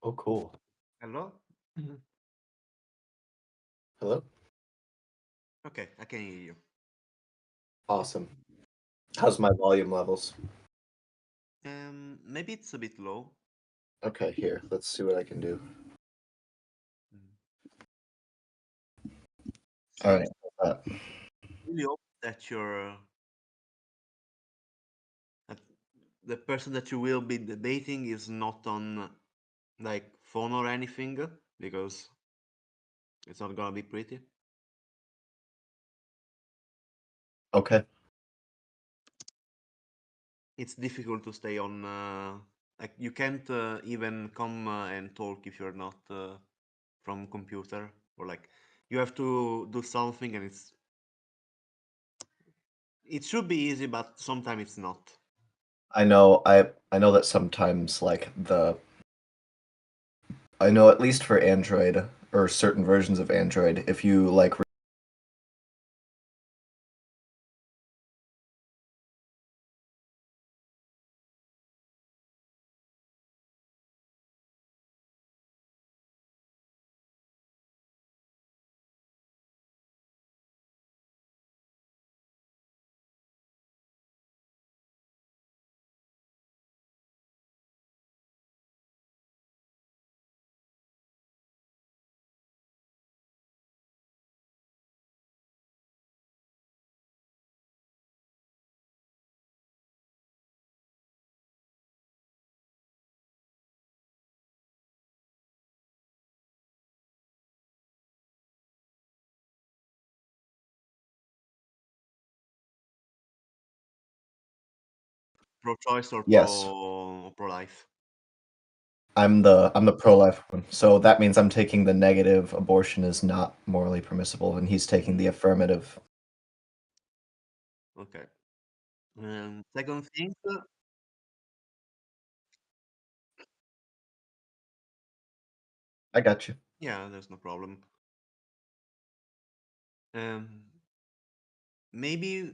Oh, cool. Hello? Mhm. Hello? Okay, I can hear you. Awesome. How's my volume levels? Maybe it's a bit low. Okay, here, let's see what I can do. Mm. All So right. Uh, really hope that that the person that you will be debating is not on like phone or anything, because it's not gonna be pretty. okay. It's difficult to stay on. Like you can't even come and talk if you're not from computer, or like you have to do something, and it should be easy, but sometimes it's not. I know that sometimes I know at least for Android or certain versions of Android, if you Pro-choice or yes, pro-life? I'm the pro-life one. So that means I'm taking the negative abortion is not morally permissible and he's taking the Mm, affirmative. okay. Second thing, I got you. yeah, there's no problem. Um, maybe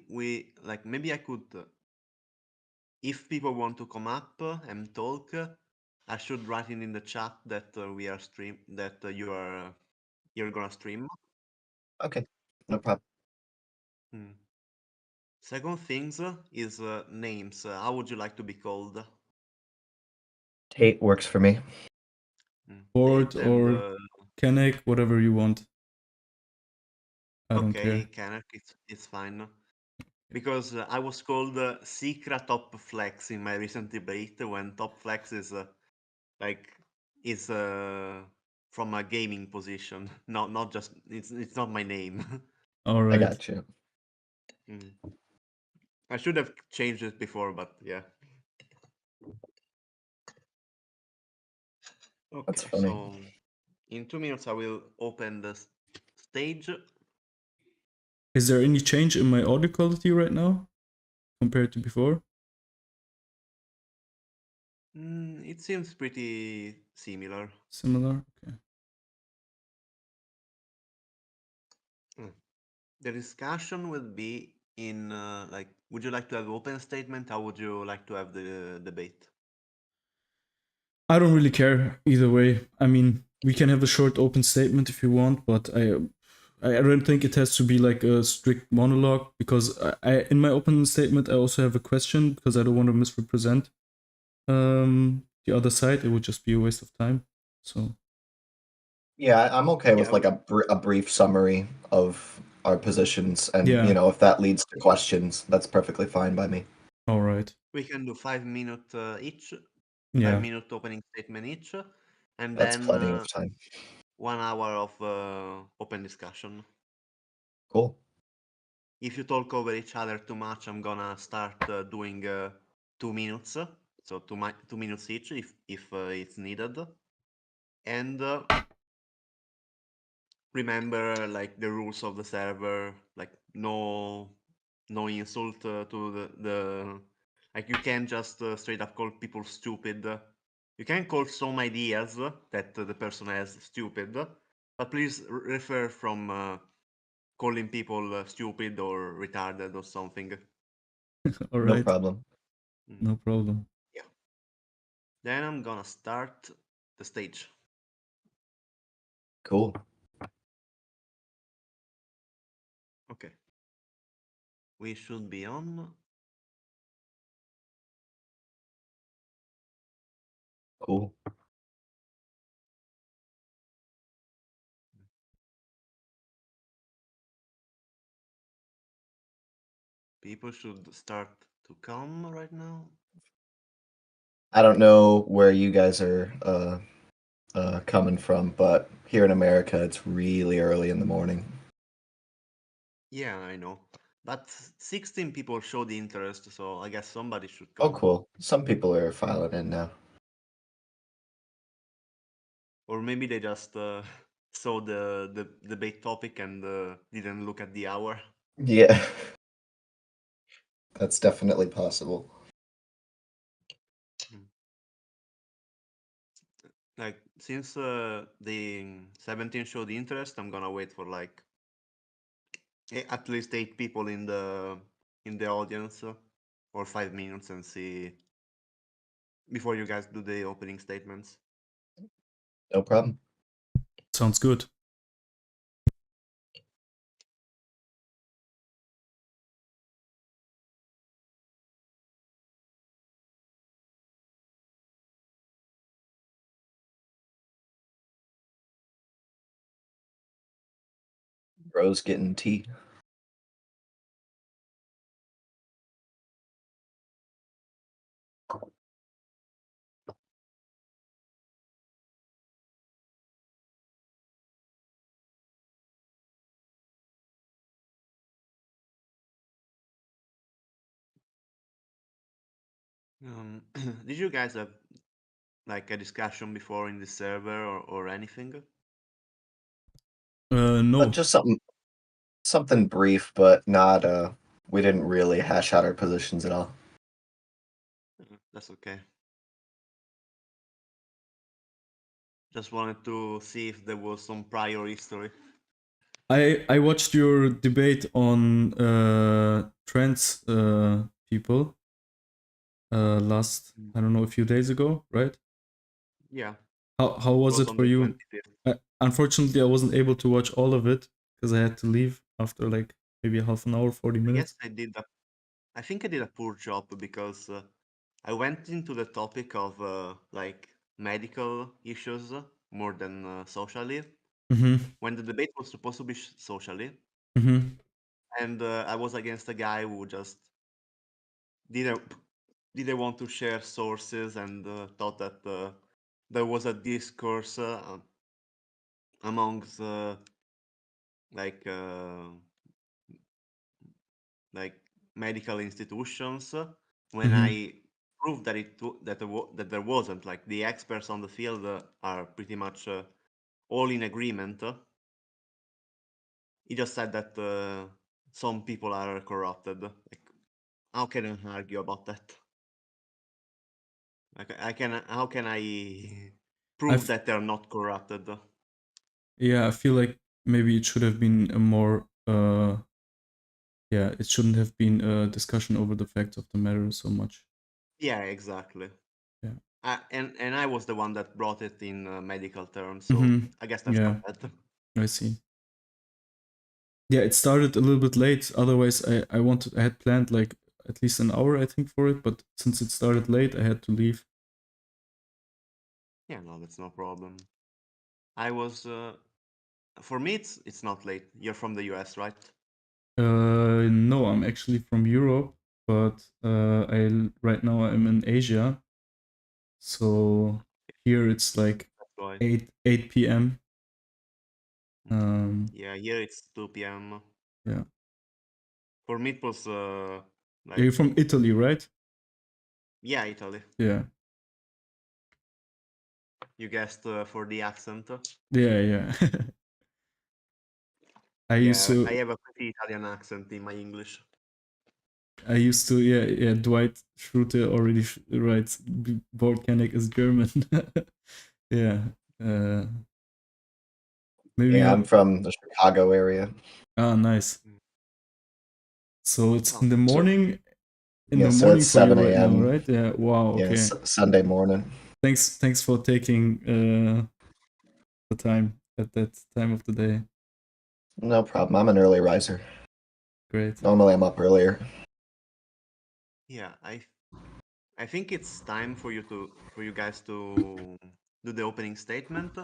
I could, if people want to come up and talk, I should write it in the chat that you're gonna stream. Okay. No problem. Mm. Second things is names. How would you like to be called? Tate works for me. Board Tate and or Kenneck, whatever you want. I don't okay, care. Kanak, it's fine. Because I was called Secret Top Flex in my recent debate when Top Flex like is from a gaming position, not just it's not my name. All I right. got you. Mm. I should have changed it before, but yeah. That's Okay, funny. so in 2 minutes I will open the stage. Is there any change in my audio quality right now compared to before? It seems pretty similar. Similar? Okay. Mm. The discussion will be in like, would you like to have open statement? How would you like to have the debate? I don't really care either way. I mean, we can have a short open statement if you want, but I don't think it has to be like a strict monologue because I in my open statement I also have a question because I don't want to misrepresent the other side. It would just be a waste of time. So Yeah, I'm okay Yeah, with like a brief summary of our positions, and yeah, if that leads to questions, that's perfectly fine by me. all right. we can do 5 minute each, five Yeah, minute opening statement each, and That's then plenty of time. 1 hour of open discussion. Cool. If you talk over each other too much, I'm gonna start doing 2 minutes, so 2 minutes each if it's needed. And remember, like the rules of the server, like no insult to the like you can't just straight up call people stupid. You can call some ideas that the person has stupid, but please refer from calling people stupid or retarded or something. all No right. problem. Mm, No problem. yeah. Then I'm gonna start. the stage. Cool. Okay. We should be on. Cool. People should start to come right now. I don't know where you guys are coming from, but here in America, it's really early in the morning. Yeah, I know. But 16 people showed interest, so I guess somebody should Oh, come. cool. Some people are filing in now. Or maybe they just saw the debate topic and didn't look at the hour. Yeah, that's definitely possible. Like, since the 17 showed interest, I'm gonna wait for like at least 8 people in the audience for 5 minutes and see before you guys do the opening statements. No problem. Sounds good. Bro's getting tea. Did you guys have like a discussion before in the server or anything? No. Just something brief, but not we didn't really hash out our positions at all. That's okay. Just wanted to see if there was some prior history. I watched your debate on trans people last, I don't know, a few days ago, right? Yeah. How was it On for the you? 25th. Unfortunately, I wasn't able to watch all of it because I had to leave after like maybe half an hour, 40 I minutes. guess I think I did a poor job because I went into the topic of like medical issues more than socially Mm-hmm. when the debate was supposed to be socially, Mm-hmm. and I was against a guy who just didn't didn't want to share sources and thought that there was a discourse amongst like uh, like medical institutions when Mm-hmm. I proved that that there wasn't. Like the experts on the field are pretty much all in agreement. He just said that some people are corrupted. Like, how can I argue about that? Like, how can I prove I've that they're not corrupted? Yeah, I feel like maybe it should have been a more yeah, it shouldn't have been a discussion over the facts of the matter so much. Yeah, exactly. Yeah. And I was the one that brought it in medical terms, so Mm-hmm. I guess that's Yeah, not bad. I see. Yeah, it started a little bit late. Otherwise, I had planned like at least an hour, I think, for it. But since it started late, I had to leave. Yeah, no, that's no problem. I was for me it's not late. You're from the US, right? No, I'm actually from Europe, but right now I'm in Asia. So here it's like That's why. 8 p.m. Yeah, here it's 2 p.m. Yeah. For me it was Yeah, you're like from Italy, right? yeah, Italy. Yeah. You guessed for the accent. Yeah, yeah. I used Yeah, I to have a pretty Italian accent in my English. yeah, yeah, Dwight Schrute already writes Volcanic is German. Yeah. Uh maybe Yeah, I'm from the Chicago area. nice. Mm. So it's Oh, in So the yeah, so morning it's for you 7 right now, a.m. right? Yeah. Wow, Yeah, okay. Sunday morning. thanks for taking the time at that time of the day. No problem. I'm an early riser. Great. Normally I'm up earlier. Yeah, I think it's time for you guys to do the opening statement.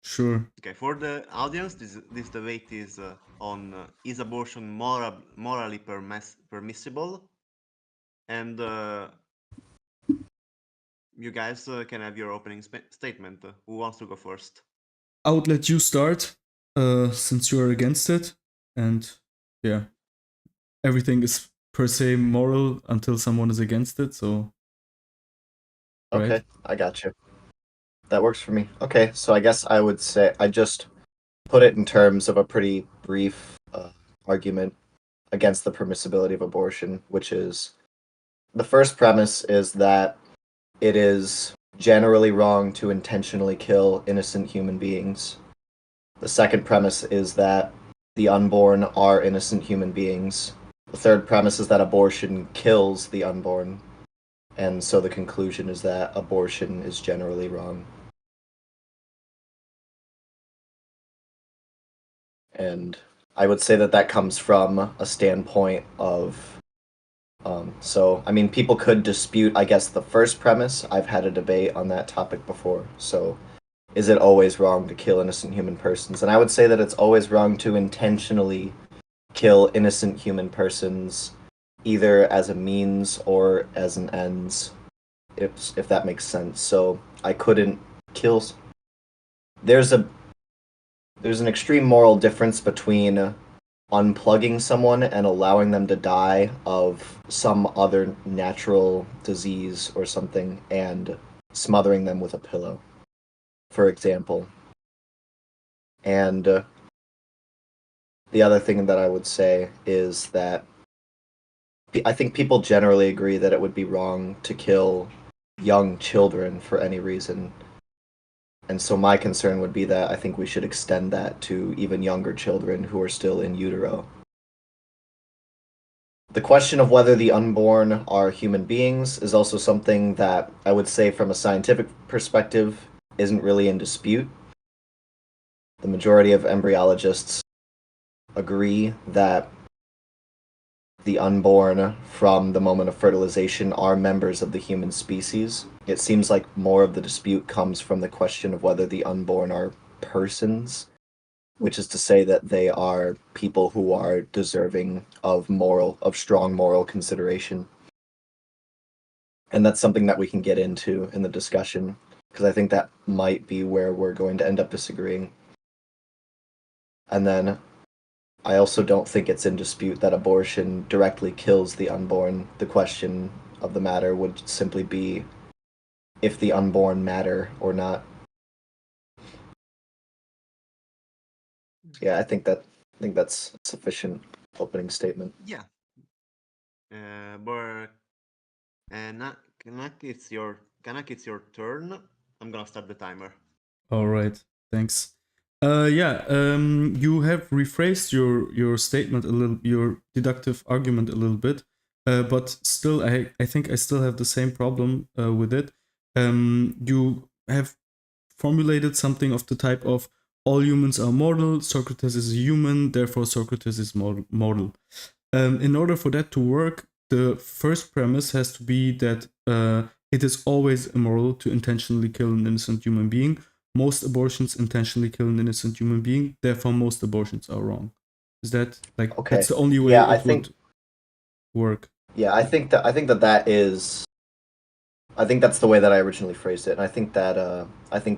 Sure. Okay, for the audience, this debate is on is abortion morally permissible, and you guys can have your opening statement. Who wants to go first? I would let you start, since you are against it, and yeah, everything is per se moral until someone is against it. So, Okay, right? I got you. That works for me. Okay, so I guess I would say I just put it in terms of a pretty brief argument against the permissibility of abortion, which is the first premise is that it is generally wrong to intentionally kill innocent human beings. The second premise is that the unborn are innocent human beings. The third premise is that abortion kills the unborn. And so the conclusion is that abortion is generally wrong. And I would say that that comes from a standpoint of so, I mean, people could dispute, I guess, the first premise. I've had a debate on that topic before. So, is it always wrong to kill innocent human persons? And I would say that it's always wrong to intentionally kill innocent human persons, either as a means or as an ends, if that makes sense. So, I couldn't kill. There's a there's an extreme moral difference between unplugging someone and allowing them to die of some other natural disease or something and smothering them with a pillow, for example. And the other thing that I would say is that I think people generally agree that it would be wrong to kill young children for any reason. And so my concern would be that I think we should extend that to even younger children who are still in utero. The question of whether the unborn are human beings is also something that I would say, from a scientific perspective, isn't really in dispute. The majority of embryologists agree that the unborn, from the moment of fertilization, are members of the human species. It seems like more of the dispute comes from the question of whether the unborn are persons, which is to say that they are people who are deserving of strong moral consideration. And that's something that we can get into in the discussion, because I think that might be where we're going to end up disagreeing. And then I also don't think it's in dispute that abortion directly kills the unborn. The question of the matter would simply be if the unborn matter or not. Yeah, I think that's sufficient opening statement. Yeah. But Kanak, it's your turn. I'm gonna start the timer. All right. Thanks. Yeah. You have rephrased your statement a little, your deductive argument a little bit, but still, I think I still have the same problem with it. You have formulated something of the type of all humans are mortal. Socrates is a human, therefore Socrates is mortal. In order for that to work, the first premise has to be that it is always immoral to intentionally kill an innocent human being. Most abortions intentionally kill an innocent human being, therefore most abortions are wrong. Is that like Okay. that's the only way Yeah, it would work? Yeah, I think that is. I think that's the way that I originally phrased it, and I think that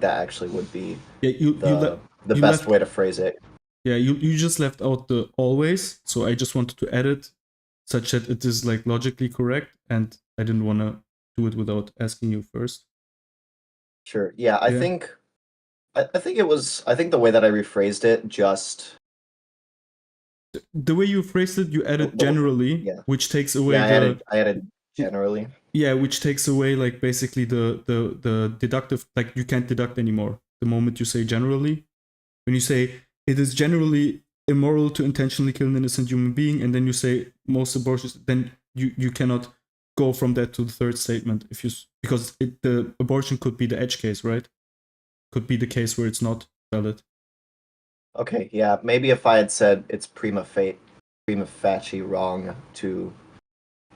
actually would be Yeah, the you best left, way to phrase it. yeah, you just left out the always, so I just wanted to add it such that it is like logically correct, and I didn't want to do it without asking you first. Sure. Yeah, I Yeah. think I think the way that I rephrased it just The way you phrased it, you added generally, yeah. which takes away Yeah, the I added generally. yeah, which takes away like basically the deductive, like you can't deduct anymore the moment you say generally. When you say it is generally immoral to intentionally kill an innocent human being, and then you say most abortions, then you cannot go from that to the third statement if you because the abortion could be the edge case, right? Could be the case where it's not valid. Okay, yeah, maybe if I had said it's prima facie wrong to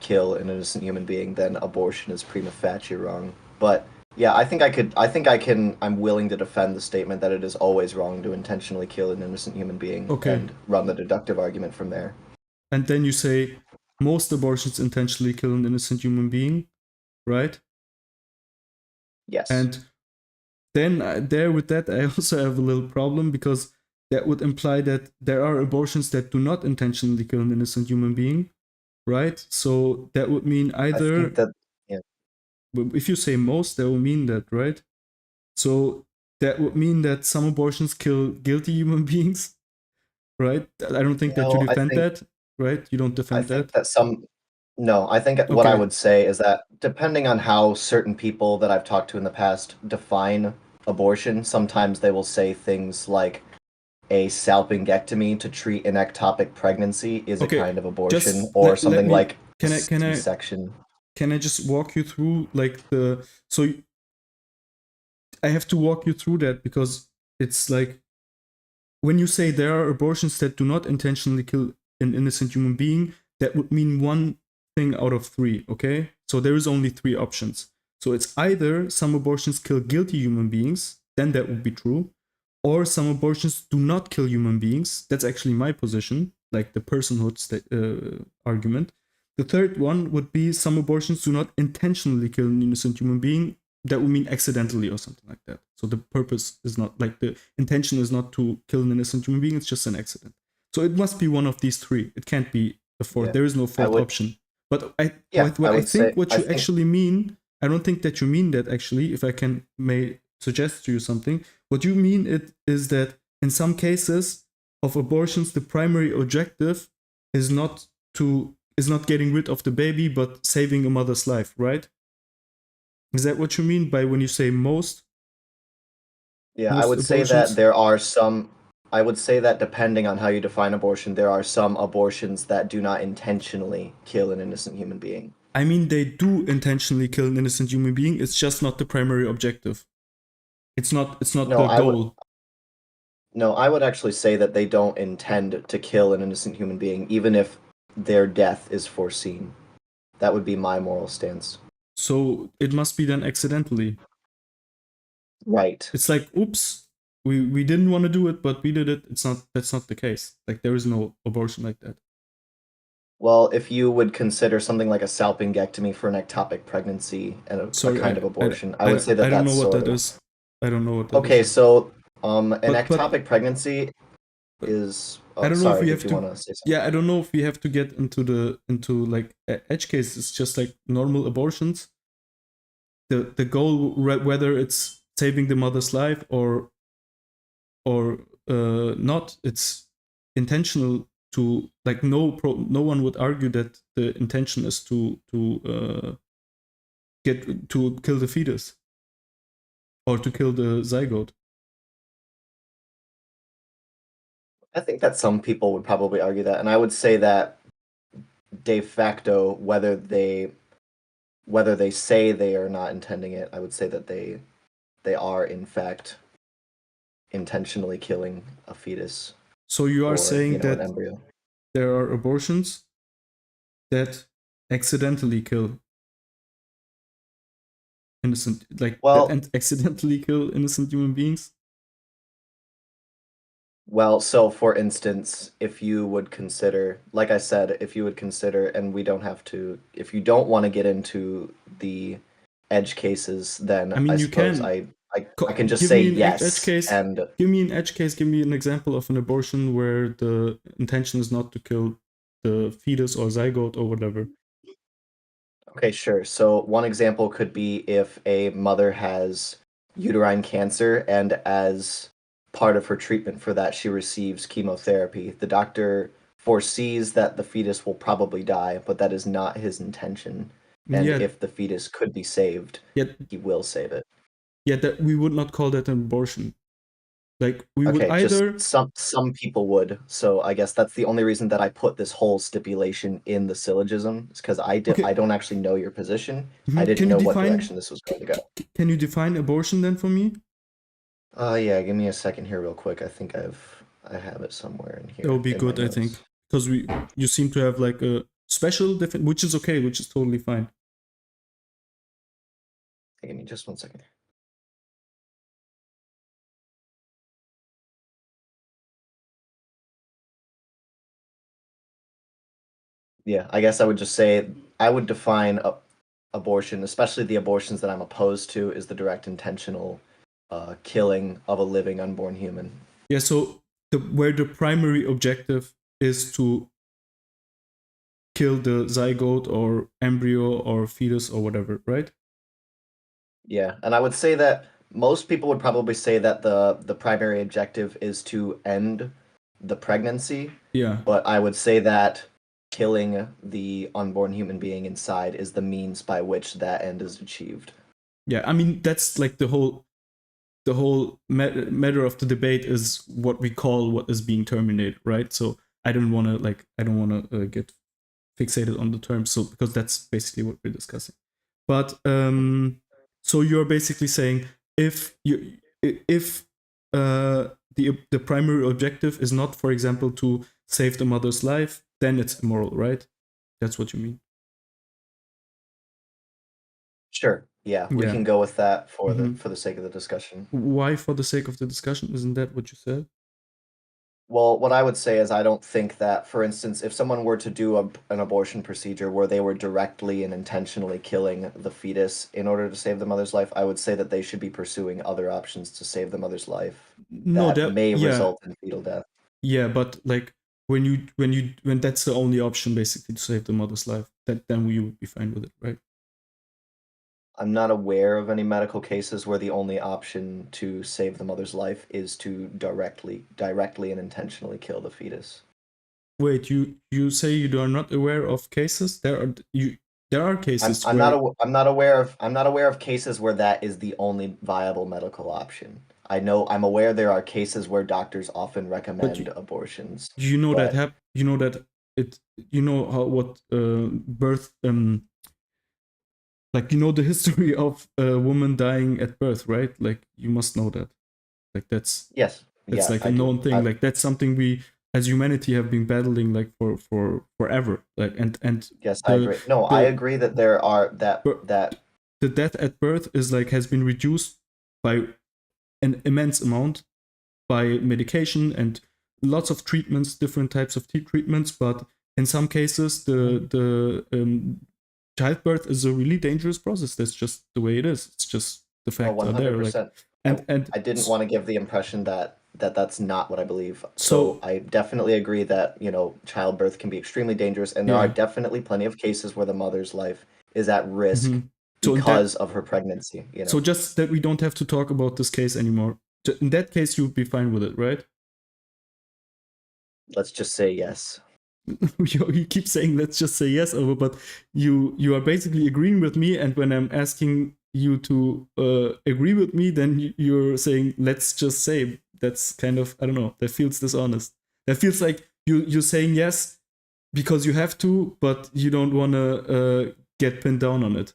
kill an innocent human being, then abortion is prima facie wrong. But yeah, I'm willing to defend the statement that it is always wrong to intentionally kill an innocent human being and run the deductive argument from there. And then you say most abortions intentionally kill an innocent human being, right? Yes. And then there with that, I also have a little problem because that would imply that there are abortions that do not intentionally kill an innocent human being, right? So that would mean either. I think that, yeah. If you say most, that would mean that, right? So that would mean that some abortions kill guilty human beings, right? I don't think that you defend that, right? You don't defend that. No, I think what I would say is that depending on how certain people that I've talked to in the past define abortion, sometimes they will say things like a salpingectomy to treat an ectopic pregnancy is a kind of abortion, or something like C-section. Can I just walk you through I have to walk you through that because it's like when you say there are abortions that do not intentionally kill an innocent human being, that would mean one thing out of three, okay? So there is only three options. So it's either some abortions kill guilty human beings, then that would be true, or some abortions do not kill human beings. That's actually my position, like the personhood argument. The third one would be some abortions do not intentionally kill an innocent human being. That would mean accidentally or something like that. So the purpose is not, like the intention is not to kill an innocent human being, it's just an accident. So it must be one of these three. It can't be a fourth. Yeah, there is no fourth option. But I think what you actually mean, I don't think that you mean that actually, if I may suggest to you something. What you mean is that in some cases of abortions, the primary objective is not getting rid of the baby, but saving a mother's life, right? Is that what you mean by when you say most? Yeah, I would say that there are some. I would say that depending on how you define abortion, there are some abortions that do not intentionally kill an innocent human being. I mean, they do intentionally kill an innocent human being. It's just not the primary objective. It's not the goal. I would actually say that they don't intend to kill an innocent human being, even if their death is foreseen. That would be my moral stance. So it must be done accidentally. Right. It's like, oops, we didn't want to do it, but we did it. That's not the case. Like, there is no abortion like that. Well, if you would consider something like a salpingectomy for an ectopic pregnancy and a kind of abortion, I would say that I don't know what that is. I don't know what that is. Okay, so an ectopic pregnancy is. I don't know if we have to. Yeah, I don't know if we have to get into like edge cases. It's just like normal abortions. The goal, whether it's saving the mother's life or not, it's intentional. To like no one would argue that the intention is to kill the fetus or to kill the zygote. I think that some people would probably argue that, and I would say that de facto, whether they say they are not intending it, I would say that they are in fact intentionally killing a fetus. So you are saying that there are abortions that accidentally kill innocent, that accidentally kill innocent human beings? Well, so for instance, if you would consider, like I said, if you would consider, and we don't have to, if you don't want to get into the edge cases, then I mean, I suppose I can just say yes. And give me an edge case. Give me an example of an abortion where the intention is not to kill the fetus or zygote or whatever. Okay, sure. So one example could be if a mother has uterine cancer, and as part of her treatment for that, she receives chemotherapy. The doctor foresees that the fetus will probably die, but that is not his intention. And if the fetus could be saved, he will save it. Yeah, that we would not call that an abortion. Like we would Okay, either just some people would. So I guess that's the only reason that I put this whole stipulation in the syllogism, is because I okay. don't actually know your position. I Mhm. didn't know what direction this was going to go. Can you define abortion then for me? Yeah, give me a second here real quick. I think I have it somewhere in That here would be in my good, I think, notes. because you seem to have like a special definition, which is okay, which is totally fine. Hey, give me just one second. Yeah, I guess I would just say I would define abortion, especially the abortions that I'm opposed to, is the direct intentional killing of a living unborn human. Yeah, so where the primary objective is to kill the zygote or embryo or fetus or whatever, right? Yeah, and I would say that most people would probably say that the primary objective is to end the pregnancy, Yeah. but I would say that killing the unborn human being inside is the means by which that end is achieved. Yeah, I mean that's like the whole matter of the debate is what we call what is being terminated, right? So I don't want to get fixated on the term, so because that's basically what we're discussing. But so you're basically saying if the primary objective is not, for example, to save the mother's life, then it's immoral, right? That's what you mean. Sure. Yeah, we Yeah. can go with that for Mhm. the sake of the discussion. Why, for the sake of the discussion? Isn't that what you said? Well, what I would say is I don't think that, for instance, if someone were to do an abortion procedure where they were directly and intentionally killing the fetus in order to save the mother's life, I would say that they should be pursuing other options to save the mother's life No, that that may yeah, result in fetal death. yeah, but like when that's the only option basically to save the mother's life, then you would be fine with it, right? I'm not aware of any medical cases where the only option to save the mother's life is to directly and intentionally kill the fetus. Wait, you say you are not aware of cases? There are cases where I'm not aware of cases where that is the only viable medical option. I'm aware there are cases where doctors often but recommend abortions, you know that but you know that it you know how what birth like you know the history of a woman dying at birth, right? Like you must know that. Like yes, that's yeah, like a I do. known thing. Like that's something we as humanity have been battling like for forever. Like and Yes, I the agree. No, I the agree that there are bir- that the death at birth is like has been reduced by an immense amount by medication and lots of treatments, different types of treatments. But in some cases, the childbirth is a really dangerous process. That's just the way it is. It's just the oh, facts are there. Like 100%. and I didn't want to give the impression that that's not what I believe. So so I definitely agree that, childbirth can be extremely dangerous, and there are yeah. definitely plenty of cases where the mother's life is at risk Mhm. So in that because of her pregnancy. so just that we don't have to talk about this case anymore. In that case, you would be fine with it, right? Let's just say yes. You keep saying let's just say yes over, but you are basically agreeing with me, and when I'm asking you to agree with me, then you're saying let's just say. That's kind of, I don't know, that feels dishonest. That feels like you're saying yes because you have to, but you don't want to get pinned down on it.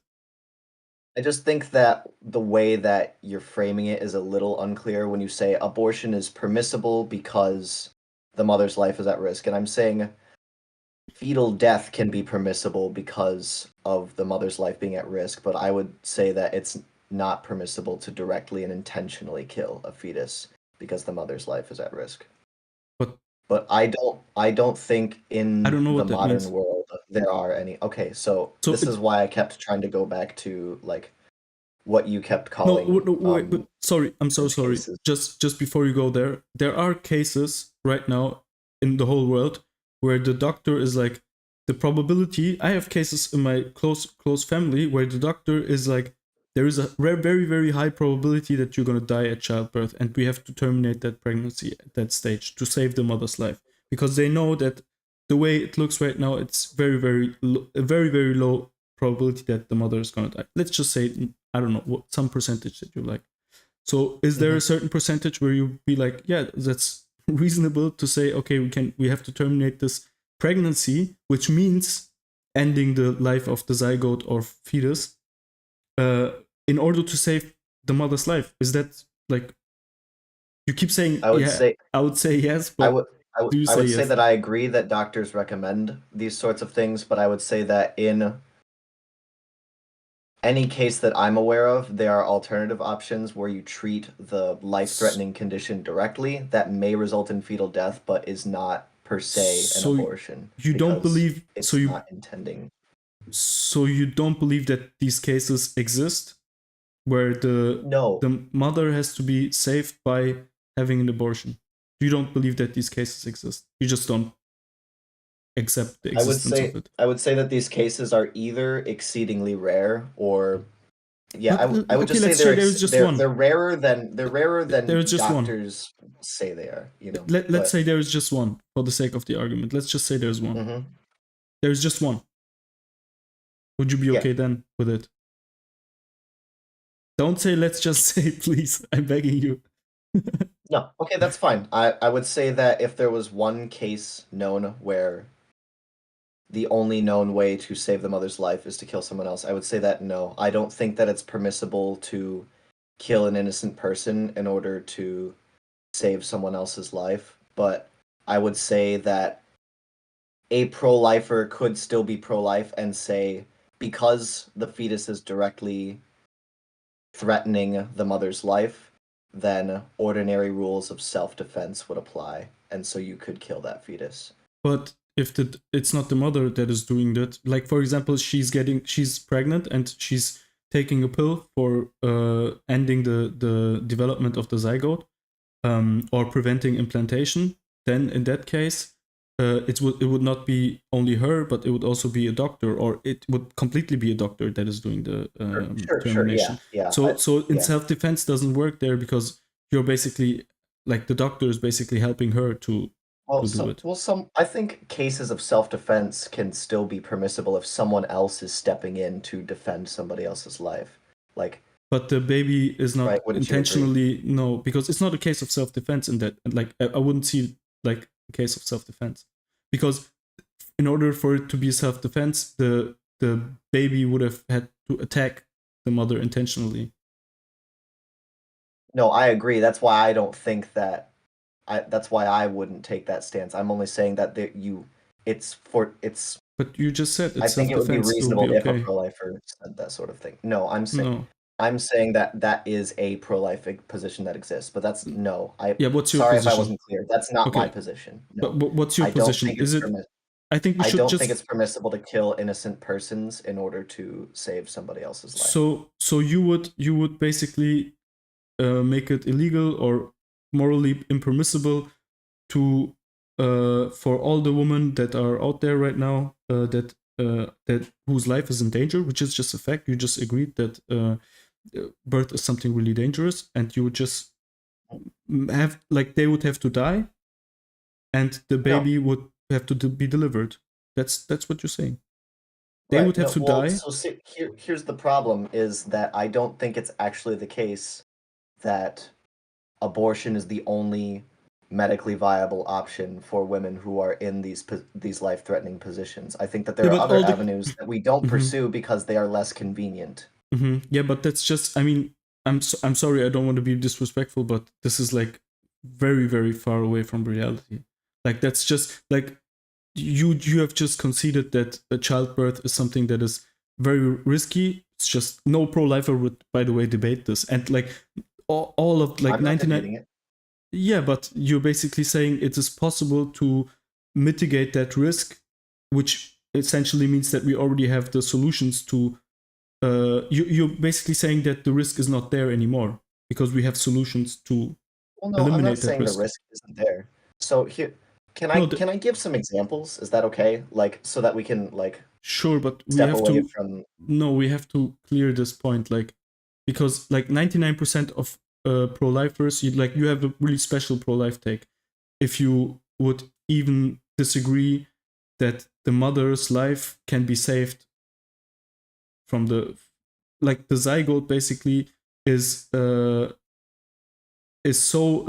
I just think that the way that you're framing it is a little unclear when you say abortion is permissible because the mother's life is at risk. And I'm saying fetal death can be permissible because of the mother's life being at risk, but I would say that it's not permissible to directly and intentionally kill a fetus because the mother's life is at risk. But But I don't think I in don't know the what that modern means. world there are any. Okay, so So this is why I kept trying to go back to like what you kept no, calling no, wait, but sorry, I'm so those sorry. cases. Just before you go there, there are cases right now in the whole world where the doctor is like the probability. I have cases in my close family where the doctor is like there is a very very high probability that you're gonna die at childbirth, and we have to terminate that pregnancy at that stage to save the mother's life because they know that the way it looks right now, it's a very very low probability that the mother is gonna die. Let's just say I don't know what some percentage that you like. So is there a certain percentage where you be like, yeah, that's reasonable to say, okay, we have to terminate this pregnancy, which means ending the life of the zygote or fetus, in order to save the mother's life? Is that like, you keep saying, I would yeah, say I would say yes, I but would do you I say would say yes? that I agree that doctors recommend these sorts of things, but I would say that in any case that I'm aware of, there are alternative options where you treat the life-threatening condition directly that may result in fetal death, but is not per se an So abortion you don't because believe, it's not intending. so you don't believe that these cases exist where No, the mother has to be saved by having an abortion? You don't believe that these cases exist. You just don't accept the I would existence of say it. I would say that these cases are either exceedingly rare or yeah, But I would okay, just say let's say there is just one. they're rarer There than is just one. doctors say they are, you know. Let's But say there is just one for the sake of the argument. Let's just say there's one. mhm. There's just one. Would you be Yeah. okay then with it? Don't say let's just say, please. I'm begging you. No, okay, that's fine. I would say that if there was one case known where the only known way to save the mother's life is to kill someone else, I would say that no. I don't think that it's permissible to kill an innocent person in order to save someone else's life, but I would say that a pro-lifer could still be pro-life and say because the fetus is directly threatening the mother's life, then ordinary rules of self-defense would apply, and so you could kill that fetus. But if it's not the mother that is doing that, like for example, she's pregnant and she's taking a pill for ending the development of the zygote, or preventing implantation, then in that case, it would not be only her, but it would also be a doctor, or it would completely be a doctor that is doing the Sure, termination. yeah, So in yeah. self-defense doesn't work there because you're basically like the doctor is basically helping her to do it. I think cases of self-defense can still be permissible if someone else is stepping in to defend somebody else's life. Like, But the baby is not right, wouldn't you agree? intentionally, no, because it's not a case of self-defense in that, like I wouldn't see like a case of self-defense, because in order for it to be self-defense, the baby would have had to attack the mother intentionally. No, I agree. That's why I don't think that that's why I wouldn't take that stance. I'm only saying that it's But you just said I it's think it would be self-defense, it would be reasonable if a okay. pro-lifer said that sort of thing. No, No. I'm saying that that is a pro-life position that exists, but that's no. Yeah, what's your Sorry if I position? wasn't clear. That's not my Okay. position. But No. what's your I don't position? think Is it's it, I think we I should don't think it's just, permissible to kill innocent persons in order to save somebody else's life. so you would basically make it illegal or morally impermissible to for all the women that are out there right now, that whose life is in danger, which is just a fact. You just agreed that birth is something really dangerous, and you would just have, like, they would have to die, and the No. baby would have to be delivered. That's what you're saying. They Right. would have No, to well, die. so here's the problem is that I don't think it's actually the case that abortion is the only medically viable option for women who are in these life-threatening positions. I think that there Yeah, are but other all the avenues that we don't Mhm. pursue because they are less convenient. Yeah, but that's just, I mean, I'm sorry, I don't want to be disrespectful, but this is like very, very far away from reality. Like, that's just like you have just conceded that a childbirth is something that is very risky. It's just no pro-lifer would, by the way, debate this. And like all of like I'm not 99, debating it. yeah, but you're basically saying it is possible to mitigate that risk, which essentially means that we already have the solutions to you're basically saying that the risk is not there anymore because we have solutions to Well, no, I'm not eliminate that saying the risk. risk isn't there. So here, No, can I give some examples? Is that okay? Like so that we can like sure, but we step have away to, from no, we have to clear this point, like, because like 99% of pro-lifers, you have a really special pro-life take if you would even disagree that the mother's life can be saved from the, like, the zygote basically is is so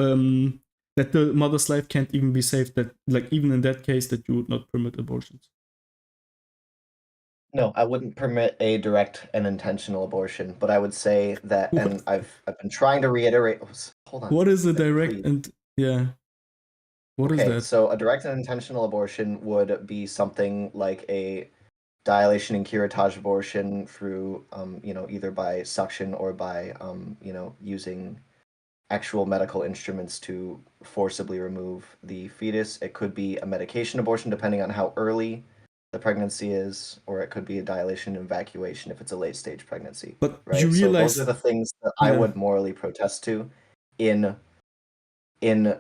that the mother's life can't even be saved, that like even in that case that you would not permit abortions? No, I wouldn't permit a direct and intentional abortion, but I would say that, What, and I've been trying to reiterate. Hold on. what is a direct Please. and yeah? What is Okay, that? so a direct and intentional abortion would be something like a dilation and curettage abortion through, either by suction or by, using actual medical instruments to forcibly remove the fetus. It could be a medication abortion depending on how early the pregnancy is, or it could be a dilation and evacuation if it's a late stage pregnancy. But you Right? So those are realize, the things that I yeah. would morally protest to in in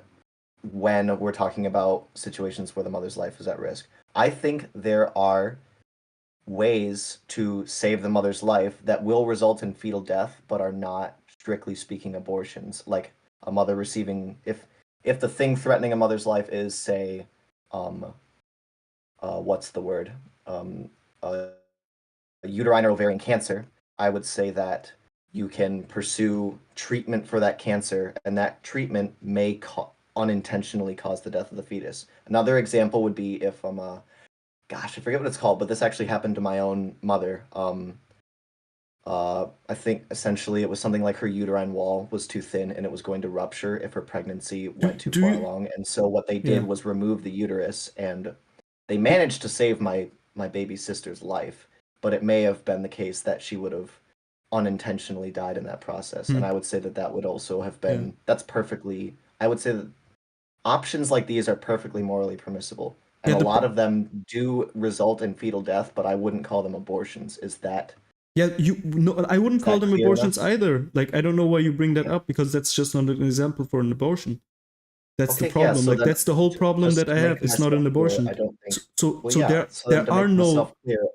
when we're talking about situations where the mother's life is at risk. I think there are ways to save the mother's life that will result in fetal death, but are not strictly speaking abortions. Like a mother receiving, if the thing threatening a mother's life is, say, what's the word, a uterine or ovarian cancer, I would say that you can pursue treatment for that cancer, and that treatment may unintentionally cause the death of the fetus. Another example would be if gosh, I forget what it's called, but this actually happened to my own mother. I think essentially it was something like her uterine wall was too thin and it was going to rupture if her pregnancy went too Do far you, along. And so what they yeah. did was remove the uterus, and they managed to save my baby sister's life, but it may have been the case that she would have unintentionally died in that process. And I would say that that would also have been, Yeah. that's perfectly, I would say that options like these are perfectly morally permissible. And Yeah, a lot of them do result in fetal death, but I wouldn't call them abortions. Yeah, no, I wouldn't Is call that them clear abortions enough? either. Like, I don't know why you bring that Okay. up, because that's just not an example for an abortion. That's the Okay, yeah, problem. so Like, then that's the whole problem just that to I make have. It's not myself an clear, abortion. I don't think. Well, So yeah, there so then to make myself clear,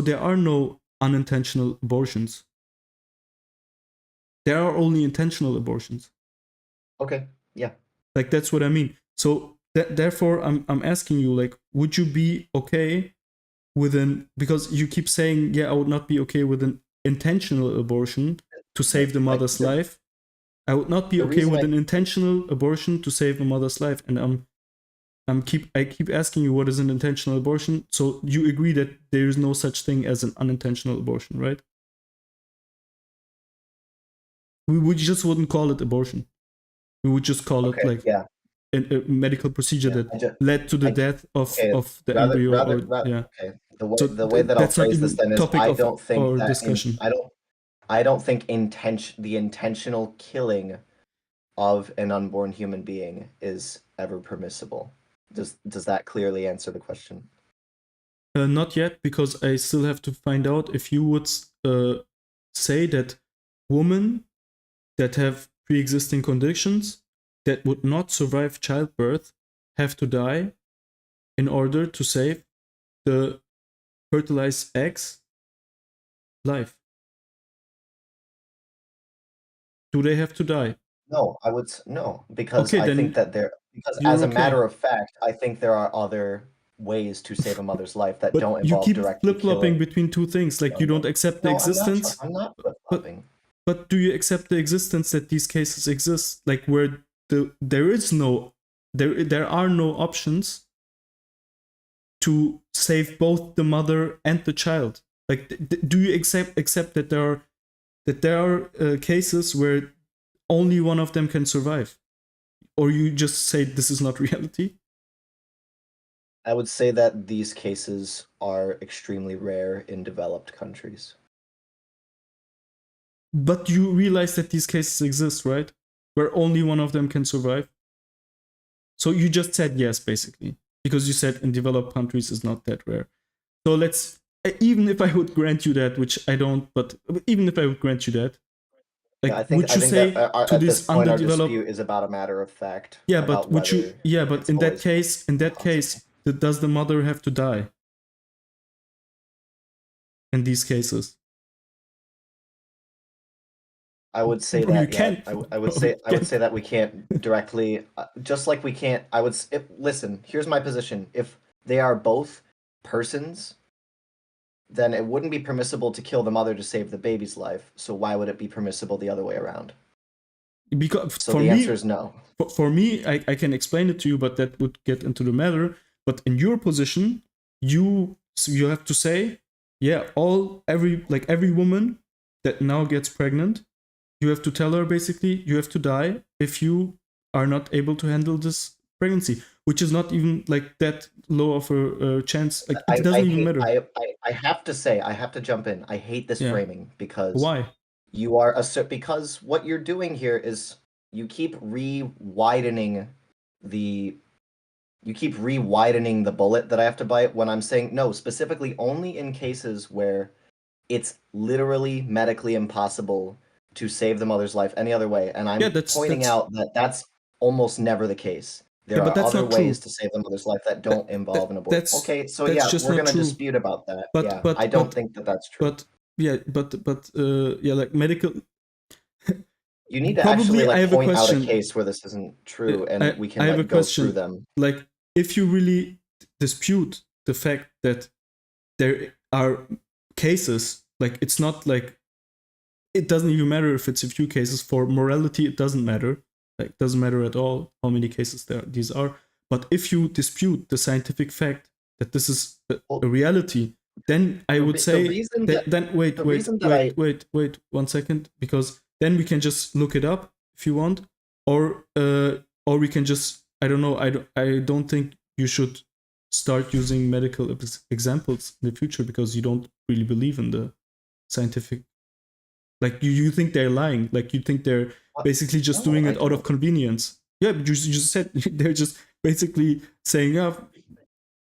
there are no unintentional abortions. There are only intentional abortions. okay, yeah. Like, that's what I mean. So therefore, I'm asking you, like, would you be okay with because you keep saying, yeah, I would not be okay with an intentional abortion to save the Like mother's life. I would not be the okay reason with an intentional abortion to save a mother's life. And I keep asking you, what is an intentional abortion? So you agree that there is no such thing as an unintentional abortion, right? We just wouldn't call it abortion. We would just call it okay, like yeah, a medical procedure yeah. that led to the death Okay, of the embryo, or yeah. okay. The way So the way that I'll that's not phrase this even then is topic I of don't think our that discussion. I don't think the intentional killing of an unborn human being is ever permissible. Does that clearly answer the question? Not yet, because I still have to find out if you would say that women that have pre-existing conditions that would not survive childbirth have to die in order to save the fertilized eggs life. Do they have to die? No, no, because Okay, I think then that because you're as a okay. matter of fact, I think there are other ways to save a mother's life that But don't you involve keep directly flip-flopping killing between two things. the Like, you don't unborn. accept the No, I'm not. existence, I'm not but flip-flopping. but do you accept the existence that these cases exist? Like, where there are no options to save both the mother and the child. Like, do you accept that there are cases where only one of them can survive, or you just say this is not reality? I would say that these cases are extremely rare in developed countries. But you realize that these cases exist, right? Where only one of them can survive. So you just said yes, basically, because you said in developed countries is not that rare. So even if I would grant you that, which I don't, but even if I would grant you that, Yeah, like, would you I think that say to at this this point our underdeveloped? dispute is about a matter of fact Yeah, but about would you? whether Yeah, but it's always in that possible. case, does the mother have to die in these cases? I would say Bro, you that, yeah. can't. I would Bro, you say can't. that we can't directly, just like we can't. Listen. Here's my position. If they are both persons, then it wouldn't be permissible to kill the mother to save the baby's life. So why would it be permissible the other way around? because So for the answer me, is no. for me, I can explain it to you, but that would get into the matter. But in your position, you have to say, yeah, every woman that now gets pregnant, you have to tell her basically you have to die if you are not able to handle this pregnancy, which is not even like that low of a chance. Like it doesn't even matter. I have to say, I have to jump in. I hate this Yeah. framing because Why? you are because what you're doing here is you keep re-widening the bullet that I have to bite when I'm saying no, specifically only in cases where it's literally medically impossible to save the mother's life any other way. And I'm Yeah, pointing out that that's almost never the case. There but are that's other not ways true. to save the mother's life that don't involve an abortion. That's Okay, so that's yeah, just we're not gonna true. dispute about that. But yeah, but I don't but think that that's true. but yeah, yeah, like medical. You need to Probably actually I have a point out a question. case where this isn't true, and we I can have a go through question. them. Like, if you really dispute the fact that there are cases, like it's not like it doesn't even matter if it's a few cases. For morality, it doesn't matter. Like, it doesn't matter at all how many cases these are. But if you dispute the scientific fact that this is a reality, then I would say then wait 1 second, because then we can just look it up if you want, or we can just, I don't know, I don't think you should start using medical examples in the future because you don't really believe in the scientific. Like you think they're lying. Like you think they're basically just doing it out of convenience. Yeah, but you just said they're just basically saying, "Oh,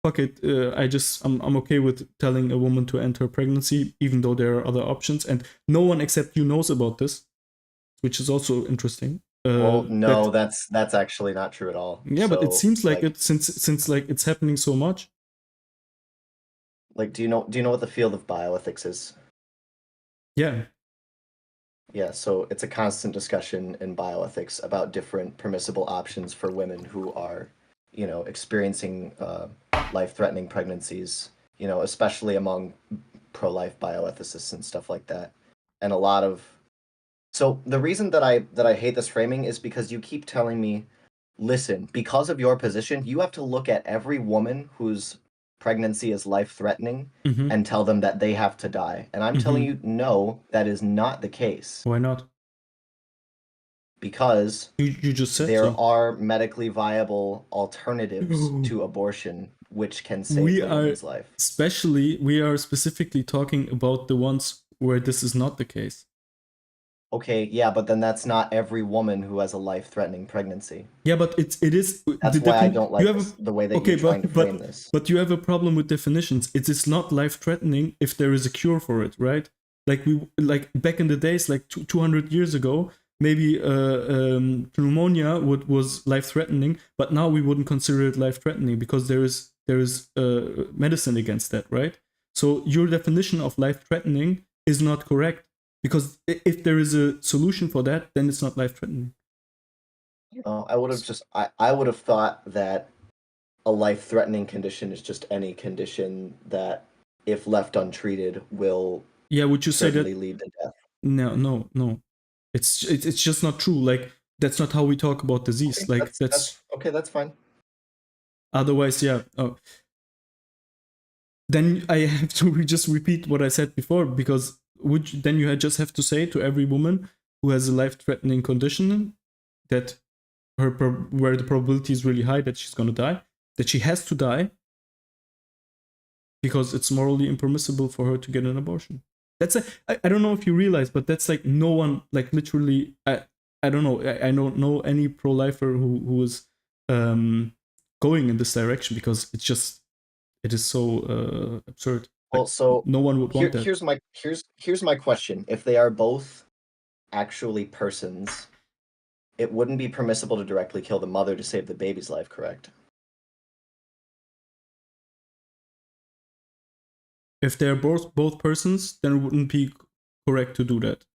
fuck it. I'm okay with telling a woman to end her pregnancy, even though there are other options, and no one except you knows about this," which is also interesting. Well, no, that's actually not true at all. Yeah, but it seems like it since like it's happening so much. Like, do you know what the field of bioethics is? Yeah. Yeah, so it's a constant discussion in bioethics about different permissible options for women who are, experiencing life-threatening pregnancies, especially among pro-life bioethicists and stuff like that. And a lot of so the reason that I hate this framing is because you keep telling me, listen, because of your position, you have to look at every woman whose pregnancy is life-threatening and tell them that they have to die. And I'm telling you, no, that is not the case. Why not? Because you just said there are medically viable alternatives to abortion which can save a woman's life. We are specifically talking about the ones where this is not the case. Okay, yeah, but then that's not every woman who has a life-threatening pregnancy. Yeah, but it is. That's why I don't like the way that you're trying to frame this. But you have a problem with definitions. It is not life-threatening if there is a cure for it, right? Like back in the days, like 200 years ago, maybe pneumonia was life-threatening, but now we wouldn't consider it life-threatening because there is medicine against that, right? So your definition of life-threatening is not correct. Because if there is a solution for that, then it's not life-threatening. I would have thought that a life-threatening condition is just any condition that, if left untreated, will would you say that lead to death? No. It's just not true. Like, that's not how we talk about disease. Okay, like that's okay. That's fine. Otherwise, yeah. Oh. Then I have to just repeat what I said before, because then you just have to say to every woman who has a life-threatening condition that where the probability is really high that she's going to die, that she has to die because it's morally impermissible for her to get an abortion. I don't know if you realize, but that's like no one, like literally, I don't know. I don't know any pro-lifer who is going in this direction, because it is so absurd. Well, so no one would want that. Here's my question. If they are both actually persons, it wouldn't be permissible to directly kill the mother to save the baby's life, correct? If they're both persons, then it wouldn't be correct to do that.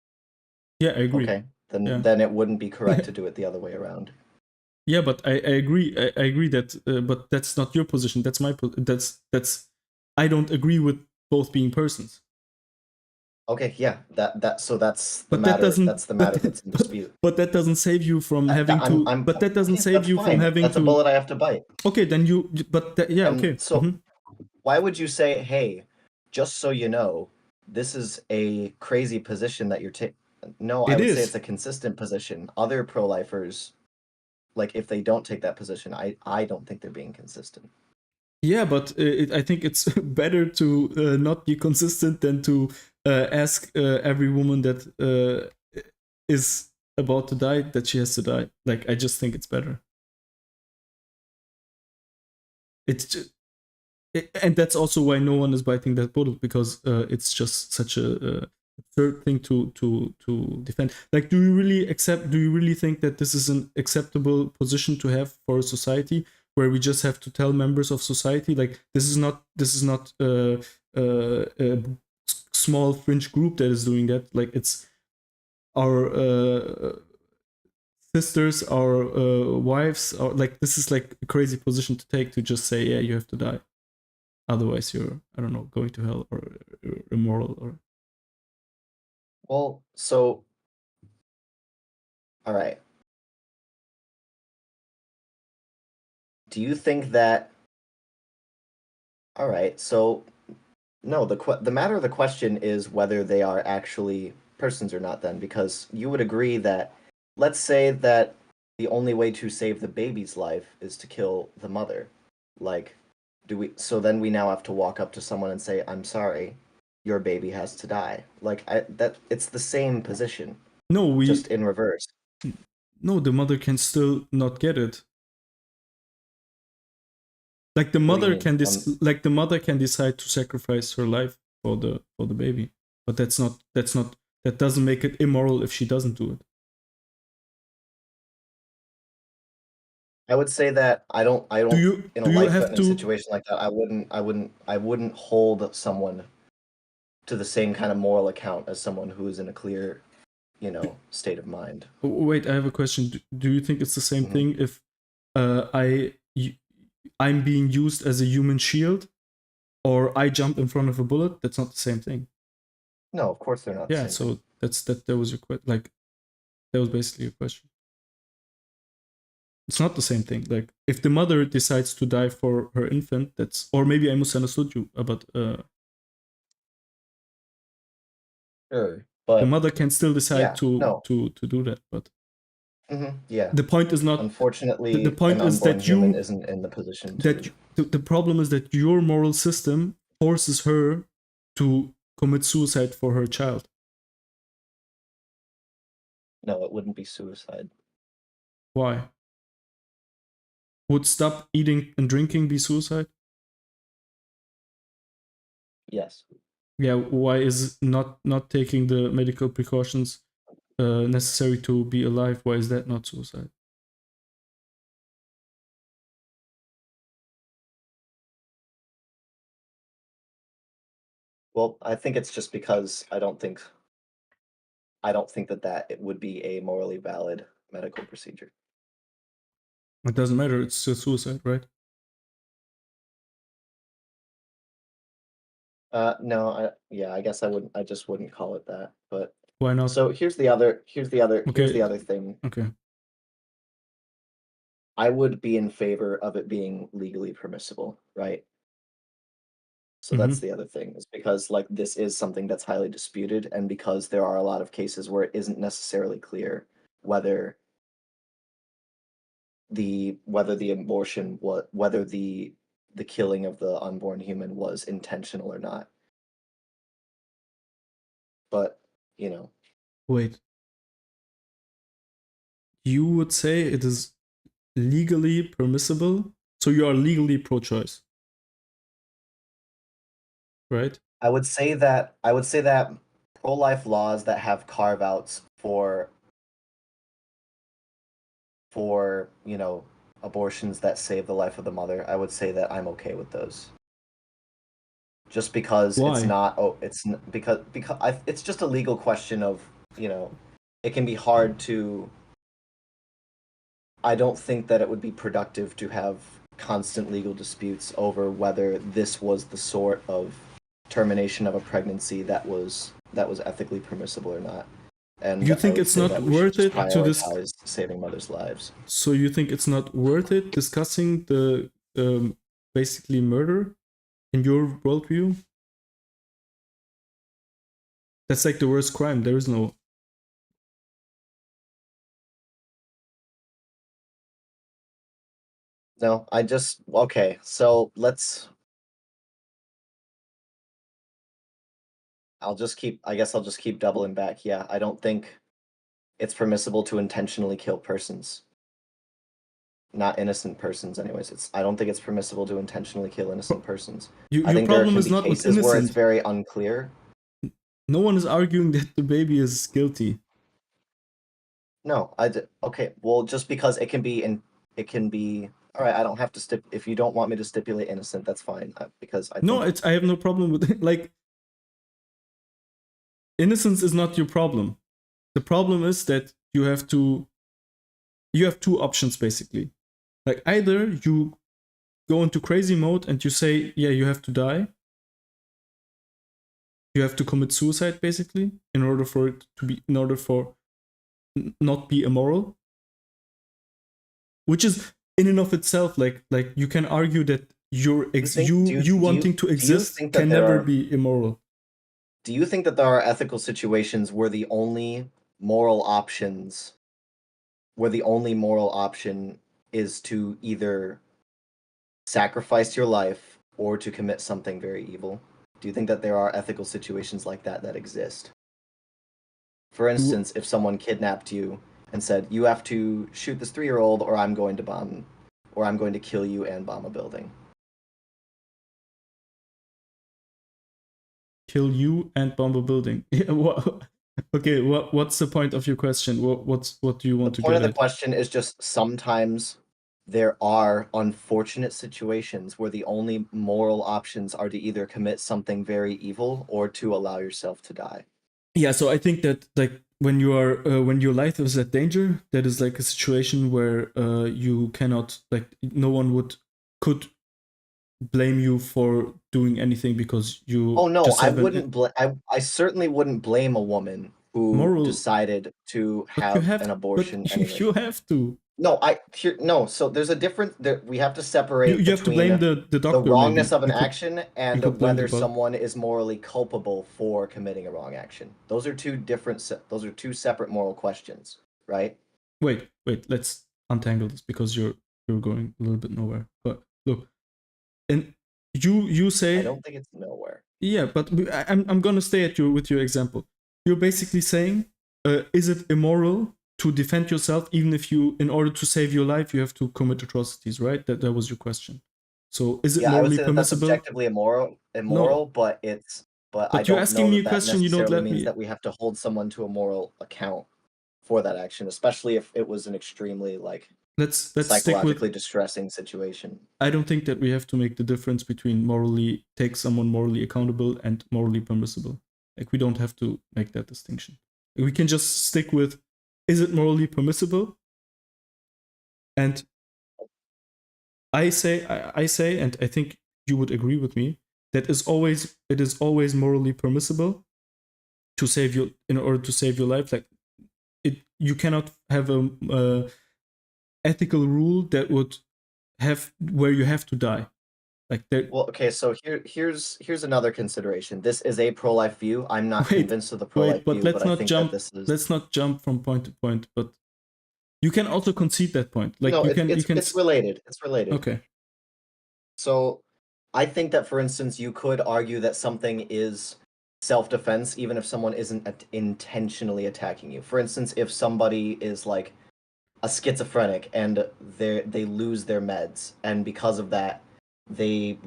Yeah, I agree. Okay, then it wouldn't be correct to do it the other way around. Yeah, but I agree. I agree that, but that's not your position. That's my that's. I don't agree with both being persons. Okay, yeah, so that's the But that matter. doesn't. That's the matter that's in dispute. But that doesn't save you from having to. But that doesn't Okay, save that's you from fine. having That's a to. bullet I have to bite. Okay, then you. But yeah, And okay. so, Mhm. why would you say, "Hey, just so you know, this is a crazy position that you're taking"? No, I It would say is. it's a consistent position. Other pro-lifers, like if they don't take that position, I don't think they're being consistent. Yeah, but I think it's better to not be consistent than to ask every woman that is about to die that she has to die. Like, I just think it's better. It's just, and that's also why no one is biting that bullet, because it's just such a absurd thing to defend. Like, do you really think that this is an acceptable position to have for a society where we just have to tell members of society, like, this is not a small fringe group that is doing that. Like, it's our sisters, our wives, or like, this is like a crazy position to take, to just say, yeah, you have to die, otherwise you're, I don't know, going to hell, or immoral, or Well, so, all right. Do you think that? All right, so no, the matter of the question is whether they are actually persons or not. Then, because you would agree that, let's say that the only way to save the baby's life is to kill the mother. Like, do we? So then we now have to walk up to someone and say, "I'm sorry, your baby has to die." Like, it's the same position, no, just in reverse. the mother can still not get it. Like, the What do you mother mean? like, the mother can decide to sacrifice her life for the baby, but that doesn't make it immoral if she doesn't do it. I would say that I don't in a Do you have life-threatening to? situation like that, I wouldn't hold someone to the same kind of moral account as someone who is in a clear, state of mind. Wait, I have a question. Do you think it's the same Mhm. thing if I'm being used as a human shield, or I jump in front of a bullet? That's not the same thing. No, of course they're not the Yeah, same so thing. that was your question. Like, that was basically your question. It's not the same thing. Like, if the mother decides to die for her infant, that's, or maybe I misunderstood you, but Sure, the but mother can still decide yeah, to no. to do that. But Yeah. the point is not. The Unfortunately, an point is unborn that human isn't in the position to. the problem is that your moral system forces her to commit suicide for her child. No, it wouldn't be suicide. Why? Would stop eating and drinking be suicide? Yes. Yeah. Why is not taking the medical precautions necessary to be alive? Why is that not suicide? Well, I think it's just because I don't think that it would be a morally valid medical procedure. It doesn't matter. It's still suicide, right? No, I guess I just wouldn't call it that. But Why not? so here's the other Okay. thing. Okay. I would be in favor of it being legally permissible, right? So that's Mm-hmm. the other thing, is because like this is something that's highly disputed, and because there are a lot of cases where it isn't necessarily clear whether the abortion, whether the killing of the unborn human was intentional or not. But, Wait. You would say it is legally permissible, so you are legally pro-choice, right? I would say that pro-life laws that have carve-outs for abortions that save the life of the mother, I would say that I'm okay with those. Just because it's Why? not, because it's just a legal question of, it can be hard to. I don't think that it would be productive to have constant legal disputes over whether this was the sort of termination of a pregnancy that was that was ethically permissible or not. And You I think would it's say not that we should worth just it to this? prioritize saving mothers' lives. So you think it's not worth it discussing the basically murder in your worldview? That's like the worst crime. There is no. No, okay, so I guess I'll just keep doubling back. Yeah, I don't think it's permissible to intentionally kill persons. Not innocent persons, anyways. I don't think it's permissible to intentionally kill innocent persons. I Your think there problem can is be not with cases where it's innocent. very unclear. No one is arguing that the baby is guilty. No, okay. Well, just because it can be all right. I don't have to if you don't want me to stipulate innocent, that's fine. Because I No, think I have no problem with it. Like, innocence is not your problem. The problem is that you have two options basically. Like, either you go into crazy mode and you say, yeah, you have to die. You have to commit suicide basically in order for not be immoral. Which is in and of itself like you can argue that you wanting to exist can never be immoral. Do you think that there are ethical situations where the only moral option is to either sacrifice your life or to commit something very evil? Do you think that there are ethical situations like that exist? For instance, if someone kidnapped you and said, you have to shoot this 3-year-old or I'm going to kill you and bomb a building. Kill you and bomb a building. Okay, what's the point of your question? What do you want to get at? The point of the question is just sometimes there are unfortunate situations where the only moral options are to either commit something very evil or to allow yourself to die. Yeah, so I think that like when your life is at danger, that is like a situation where you cannot, like, no one could blame you for doing anything because you. Oh no, I certainly wouldn't blame a woman who decided to have an abortion. But you have to. So there's a difference. We have to separate you have to blame the doctor, the wrongness maybe. of an action and whether someone is morally culpable for committing a wrong action. Those are two separate moral questions, right? Wait, let's untangle this because you're going a little bit nowhere. But look, and you say I don't think it's nowhere. Yeah, but I'm gonna stay with your example. You're basically saying, is it immoral to defend yourself even if in order to save your life, you have to commit atrocities, right? That was your question. So is it morally I would say permissible? That's objectively immoral, No. but I you're don't asking know me a that question. You don't let means me. that we have to hold someone to a moral account for that action, especially if it was an extremely let's psychologically distressing situation. I don't think that we have to make the difference between take someone morally accountable and morally permissible. Like, we don't have to make that distinction. We can just stick with, is it morally permissible? And I say, and I think you would agree with me, that it is always morally permissible to in order to save your life. Like, you cannot have a ethical rule that would have where you have to die. Like that. Well, okay, so here's another consideration. This is a pro-life view. I'm not convinced of the pro-life view, but I think that this is. Let's not jump from point to point, but you can also concede that point. Like, no, you can. It's related. It's related. Okay. So, I think that, for instance, you could argue that something is self-defense even if someone isn't intentionally attacking you. For instance, if somebody is like a schizophrenic and they lose their meds, and because of that they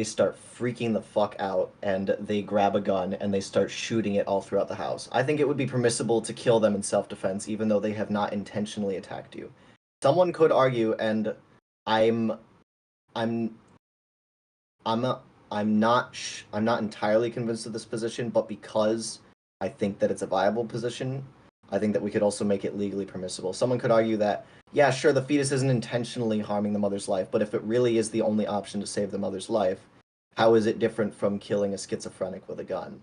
start freaking the fuck out and they grab a gun and they start shooting it all throughout the house. I think it would be permissible to kill them in self-defense even though they have not intentionally attacked you. Someone could argue, and I'm not entirely convinced of this position, but because I think that it's a viable position, I think that we could also make it legally permissible. Someone could argue that, yeah, sure, the fetus isn't intentionally harming the mother's life, but if it really is the only option to save the mother's life, how is it different from killing a schizophrenic with a gun?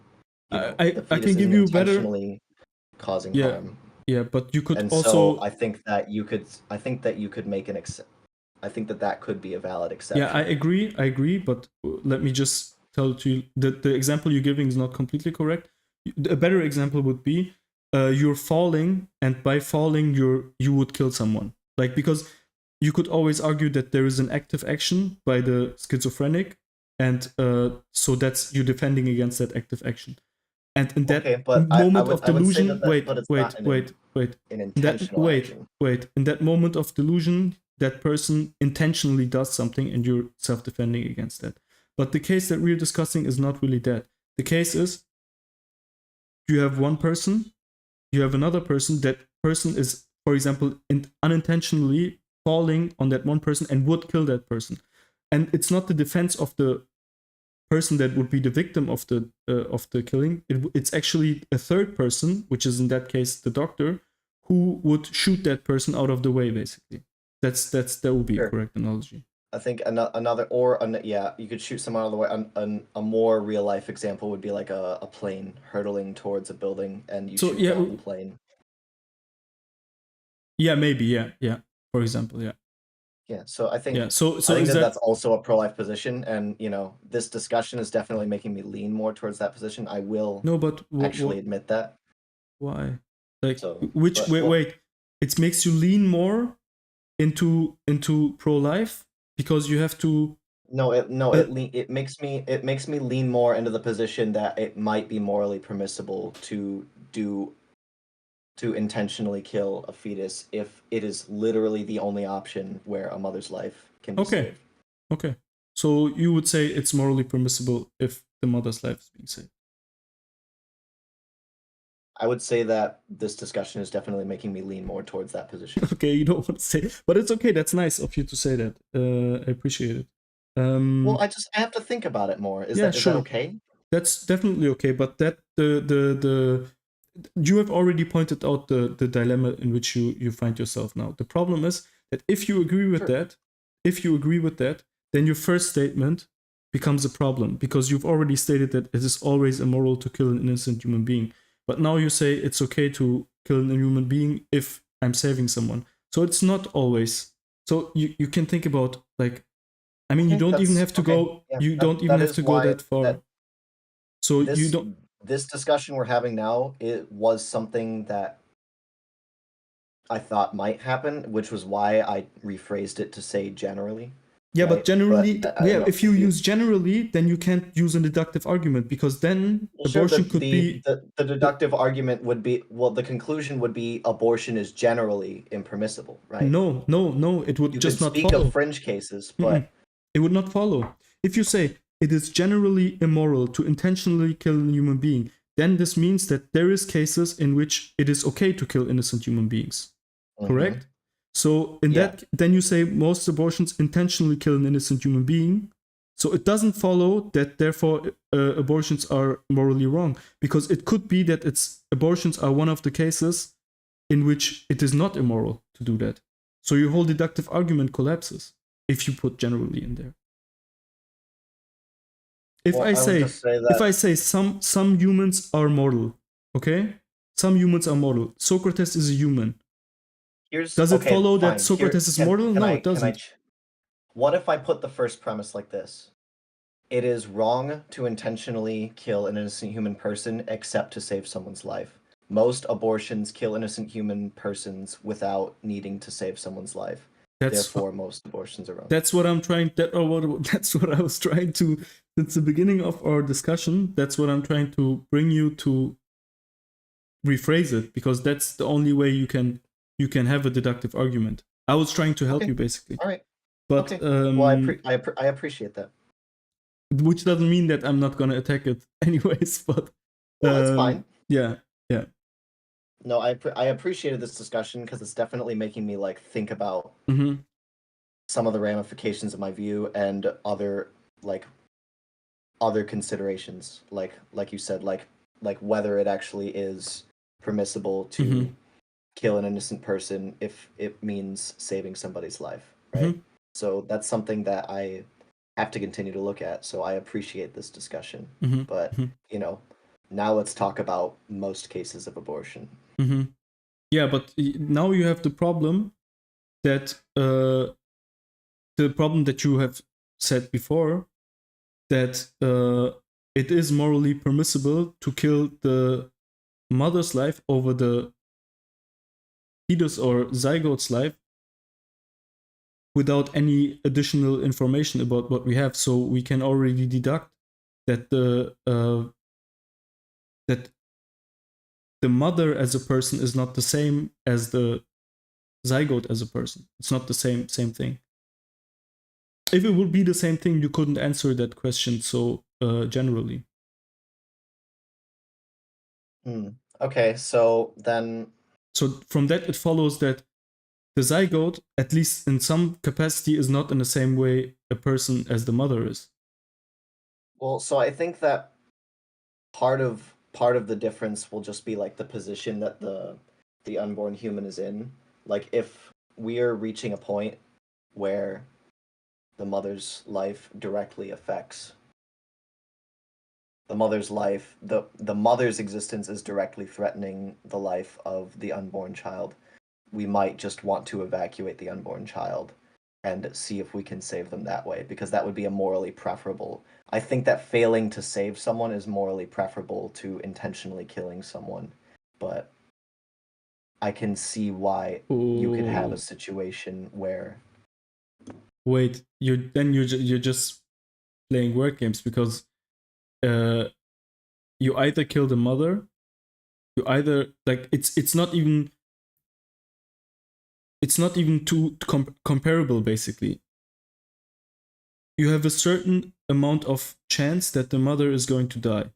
the I fetus can give isn't you better. intentionally causing Yeah, harm. yeah, but you could And also. so I think that you could make I think that could be a valid exception. Yeah, I agree, but let me just tell to you that the example you're giving is not completely correct. A better example would be you're falling, and by falling you would kill someone. Like, because you could always argue that there is an active action by the schizophrenic, and so that's you defending against that active action. And in that Okay, but moment of I would say delusion, that but it's not wait. an In that intentional action. in that moment of delusion, that person intentionally does something, and you're self-defending against that. But the case that we're discussing is not really that. The case is you have one person, you have another person. That person is, for example, unintentionally falling on that one person and would kill that person, and it's not the defense of the person that would be the victim of the killing. It's actually a third person, which is in that case the doctor, who would shoot that person out of the way. Basically, that would be a correct analogy. I think you could shoot someone out of the way. A more real life example would be like a plane hurtling towards a building, and you shoot down the plane. Yeah, maybe. Yeah. For example, yeah. Yeah, so I think So I think that's also a pro-life position, and this discussion is definitely making me lean more towards that position. I will actually admit that. Why? Like, So, wait, it makes you lean more into pro-life because you have to. It makes me lean more into the position that it might be morally permissible to intentionally kill a fetus if it is literally the only option where a mother's life can be saved. Okay. So you would say it's morally permissible if the mother's life is being saved. I would say that this discussion is definitely making me lean more towards that position. Okay, you don't want to say it, but it's okay. That's nice of you to say that. I appreciate it. Well, I have to think about it more. Is that okay? That's definitely okay, but that the you have already pointed out the dilemma in which you find yourself now. The problem is that if you agree with that, then your first statement becomes a problem, because you've already stated that it is always immoral to kill an innocent human being. But now you say it's okay to kill a human being if I'm saving someone. So it's not always. So you can think about, like, I mean, you don't even have to go. You don't even have to go that far. So you don't. This discussion we're having now, it was something that I thought might happen, which was why I rephrased it to say generally. Yeah, right? But generally, if you use generally, then you can't use a deductive argument, because then abortion could be... The deductive argument would be, the conclusion would be abortion is generally impermissible, right? No, it would just not follow. You could speak of fringe cases, but... It would not follow. If you say it is generally immoral to intentionally kill a human being, then this means that there is cases in which it is okay to kill innocent human beings. Correct? So in that, then you say most abortions intentionally kill an innocent human being. So it doesn't follow that therefore abortions are morally wrong, because it could be that abortions are one of the cases in which it is not immoral to do that. So your whole deductive argument collapses if you put generally in there. If I say some humans are mortal, okay? Some humans are mortal. Socrates is a human. Does it follow that Socrates is mortal? No, it doesn't. What if I put the first premise like this? It is wrong to intentionally kill an innocent human person except to save someone's life. Most abortions kill innocent human persons without needing to save someone's life. Therefore, most abortions are wrong. That's what I'm trying. That's what I was trying to. Since the beginning of our discussion, that's what I'm trying to bring you to rephrase it, because that's the only way you can have a deductive argument. I was trying to help you, basically. All right. But I appreciate that. Which doesn't mean that I'm not gonna attack it, anyways. But that's fine. Yeah. No, I appreciated this discussion because it's definitely making me think about some of the ramifications of my view and other considerations, like you said, like whether it actually is permissible to kill an innocent person if it means saving somebody's life, right? So that's something that I have to continue to look at. So I appreciate this discussion, but Now let's talk about most cases of abortion. Mm-hmm. Yeah, but now you have the problem that you have said before, that it is morally permissible to kill the mother's life over the fetus or zygote's life without any additional information about what we have. So we can already deduct that the mother as a person is not the same as the zygote as a person. It's not the same thing. If it would be the same thing, you couldn't answer that question so generally. Okay, so then... So from that, it follows that the zygote, at least in some capacity, is not in the same way a person as the mother is. Well, so I think that part of the difference will just be like the position that the unborn human is in. Like if we are reaching a point where the mother's life directly affects the mother's life, the mother's existence is directly threatening the life of the unborn child, we might just want to evacuate the unborn child and see if we can save them that way, because that would be a morally preferable. I think that failing to save someone is morally preferable to intentionally killing someone, but I can see why you could have a situation where... Wait, you're just playing word games, because you either kill the mother, you either, like, it's not even too comparable. Basically, you have a certain amount of chance that the mother is going to die,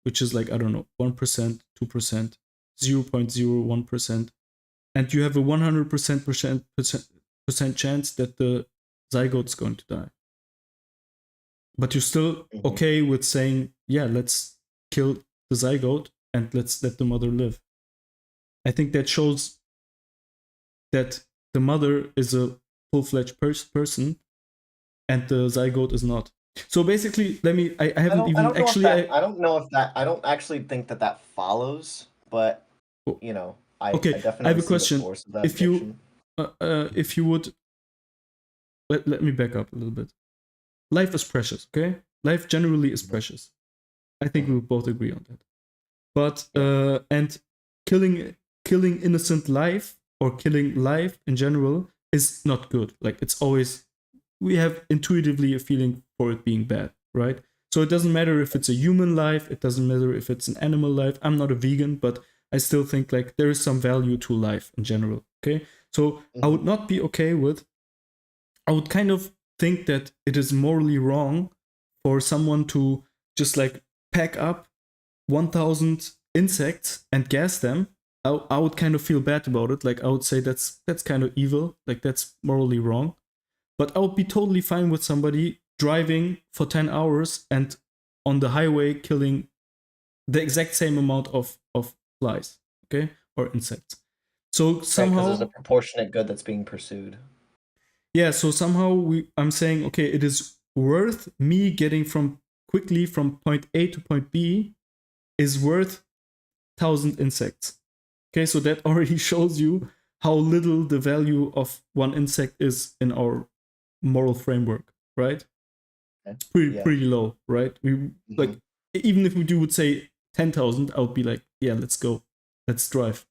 which is like, I don't know, 1%, 2%, 0.01%, and you have a 100% chance that the zygote's going to die. But you're still okay with saying, yeah, let's kill the zygote and let's let the mother live. I think that shows that the mother is a full-fledged person and the zygote is not. So basically, I don't actually think that follows, but you know, I definitely I have a see question. the force of that If you would let me back up a little bit. Life is precious, okay? Life generally is precious. I think we both agree on that. But and killing innocent life, or killing life in general, is not good. Like, it's always, we have intuitively a feeling for it being bad, right? So it doesn't matter if it's a human life, it doesn't matter if it's an animal life. I'm not a vegan, but I still think like there is some value to life in general, okay? So I would not be okay with, I would kind of think that it is morally wrong for someone to just like pack up 1,000 insects and gas them. I would kind of feel bad about it. Like, I would say that's kind of evil. Like, that's morally wrong. But I would be totally fine with somebody driving for 10 hours and on the highway killing the exact same amount of flies, okay, or insects. So somehow, because there's a proportionate good that's being pursued. Yeah, so somehow I'm saying, okay, it is worth me getting quickly from point A to point B is worth 1,000 insects. Okay, so that already shows you how little the value of one insect is in our moral framework, right? Pretty low, right? We like, even if we would say 10,000, I would be like, yeah, let's go, let's drive.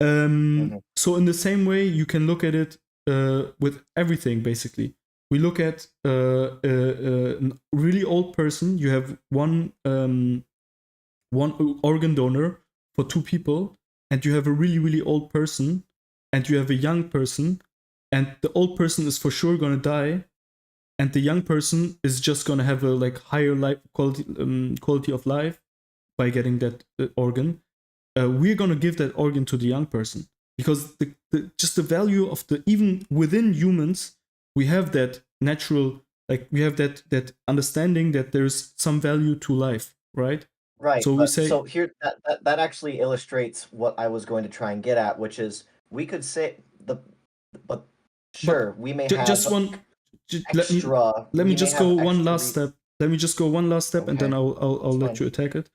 So in the same way, you can look at it with everything. Basically, we look at a really old person. You have one organ donor for 2 people, and you have a really old person, and you have a young person, and the old person is for sure gonna die, and the young person is just gonna have a like higher life quality of life by getting that organ. We're gonna give that organ to the young person, because just the value of even within humans, we have that natural, like, we have that understanding that there's some value to life, right? Right. So we say, so here that actually illustrates what I was going to try and get at, which is we could say we may have just one. extra. Let me just go one last step. Let me just go one last step, Okay. and then I'll let you attack it.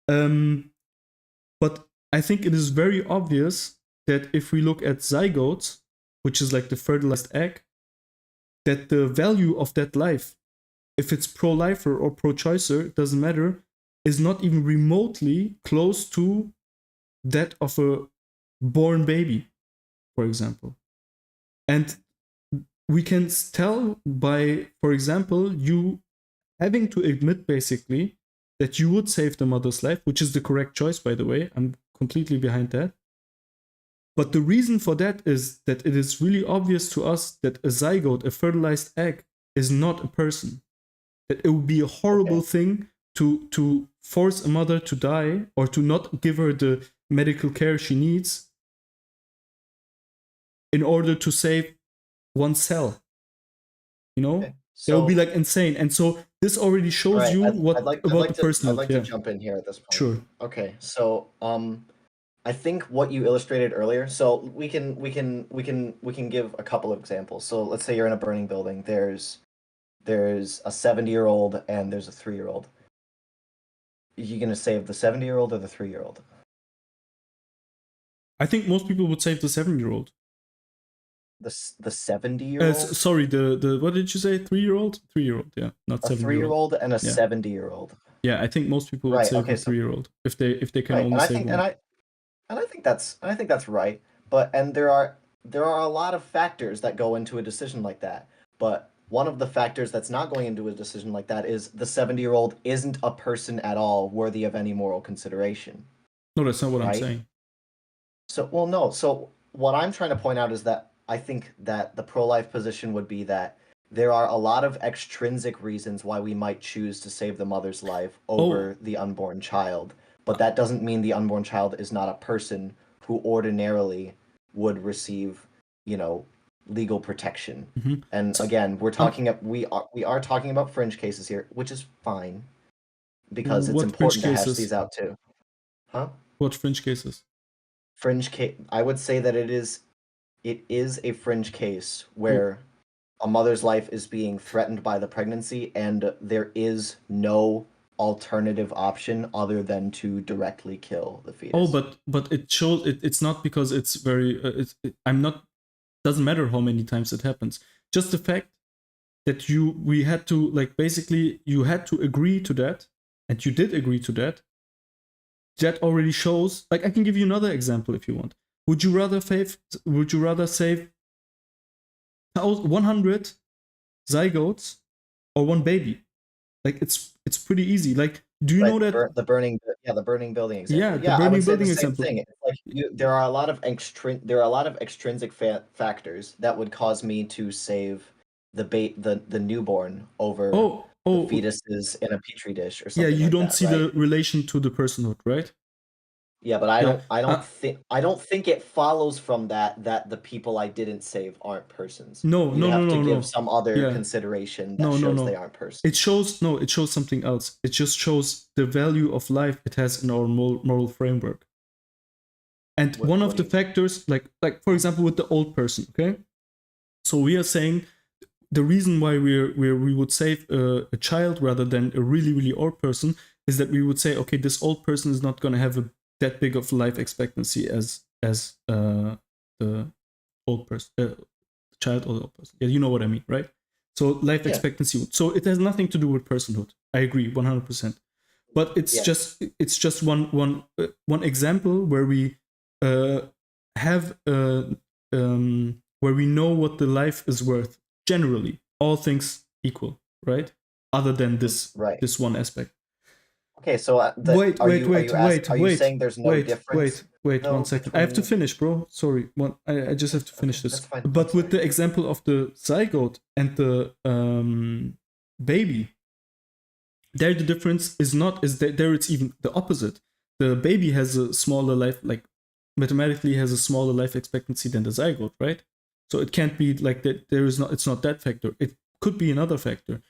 But I think it is very obvious that if we look at zygotes, which is like the fertilized egg, that the value of that life, if it's pro-lifer or pro-choicer, doesn't matter, is not even remotely close to that of a born baby, for example. And we can tell by, for example, you having to admit basically that you would save the mother's life, which is the correct choice, by the way. I'm completely behind that. But the reason for that is that it is really obvious to us that a zygote, a fertilized egg, is not a person. That it would be a horrible thing to force a mother to die or to not give her the medical care she needs in order to save one cell. You know? Okay. It would be like insane. And so this already shows you what about the personhood. I'd like to jump in here at this point. Sure. Okay, so I think what you illustrated earlier. So we can give a couple of examples. So let's say you're in a burning building. There's a 70-year-old and there's a 3-year-old. Are you gonna save the 70-year-old or the 3-year-old? I think most people would save the 7-year-old. The 70-year-old. Sorry, the what did you say? 3-year-old? 3-year-old, yeah, not 7-year-old. A 3-year-old and a 70-year-old. Yeah, I think most people would save the 3-year-old if they can only save one. And I think that's right. But there are a lot of factors that go into a decision like that. But one of the factors that's not going into a decision like that is the 70-year-old isn't a person at all worthy of any moral consideration. No, that's not what I'm saying. So, well, no. So what I'm trying to point out is that I think that the pro-life position would be that there are a lot of extrinsic reasons why we might choose to save the mother's life over the unborn child. But that doesn't mean the unborn child is not a person who ordinarily would receive, legal protection. Mm-hmm. And again, we are talking about fringe cases here, which is fine because it's important to hash these out too. Huh? What fringe cases? I would say that it is a fringe case where a mother's life is being threatened by the pregnancy and there is no alternative option other than to directly kill the fetus. Oh, but it shows it's not because it's very doesn't matter how many times it happens. Just the fact that you had to agree to that, and you did agree to that. That already shows. Like, I can give you another example if you want. Would you rather save 100 zygotes or one baby? Like, it's pretty easy. Like, do you know that the burning building example? Yeah, the burning building example. It's like there are a lot of extrinsic factors that would cause me to save the newborn over the fetuses in a petri dish or something. Yeah, you don't see the relation to the personhood, right? Yeah, but I don't think it follows from that the people I didn't save aren't persons. No. You have to give some other consideration that shows they aren't persons. It shows something else. It just shows the value of life it has in our moral framework. And one of the factors, like for example, with the old person, okay? So we are saying the reason why we would save a child rather than a really, really old person is that we would say, okay, this old person is not going to have that big of life expectancy as the old person, child or the old person. Yeah, you know what I mean, right? So life expectancy. So it has nothing to do with personhood. I agree 100%. But it's just one example where we have where we know what the life is worth. Generally, all things equal, right? Other than this one aspect. Okay, so wait, are you saying there's no difference? Wait, 1 second. I have to finish, bro. Sorry, I just have to finish this. That's fine. But with the example of the zygote and the baby, there the difference is there it's even the opposite. The baby has a smaller life, like mathematically has a smaller life expectancy than the zygote, right? So it can't be like that. It's not that factor. It could be another factor.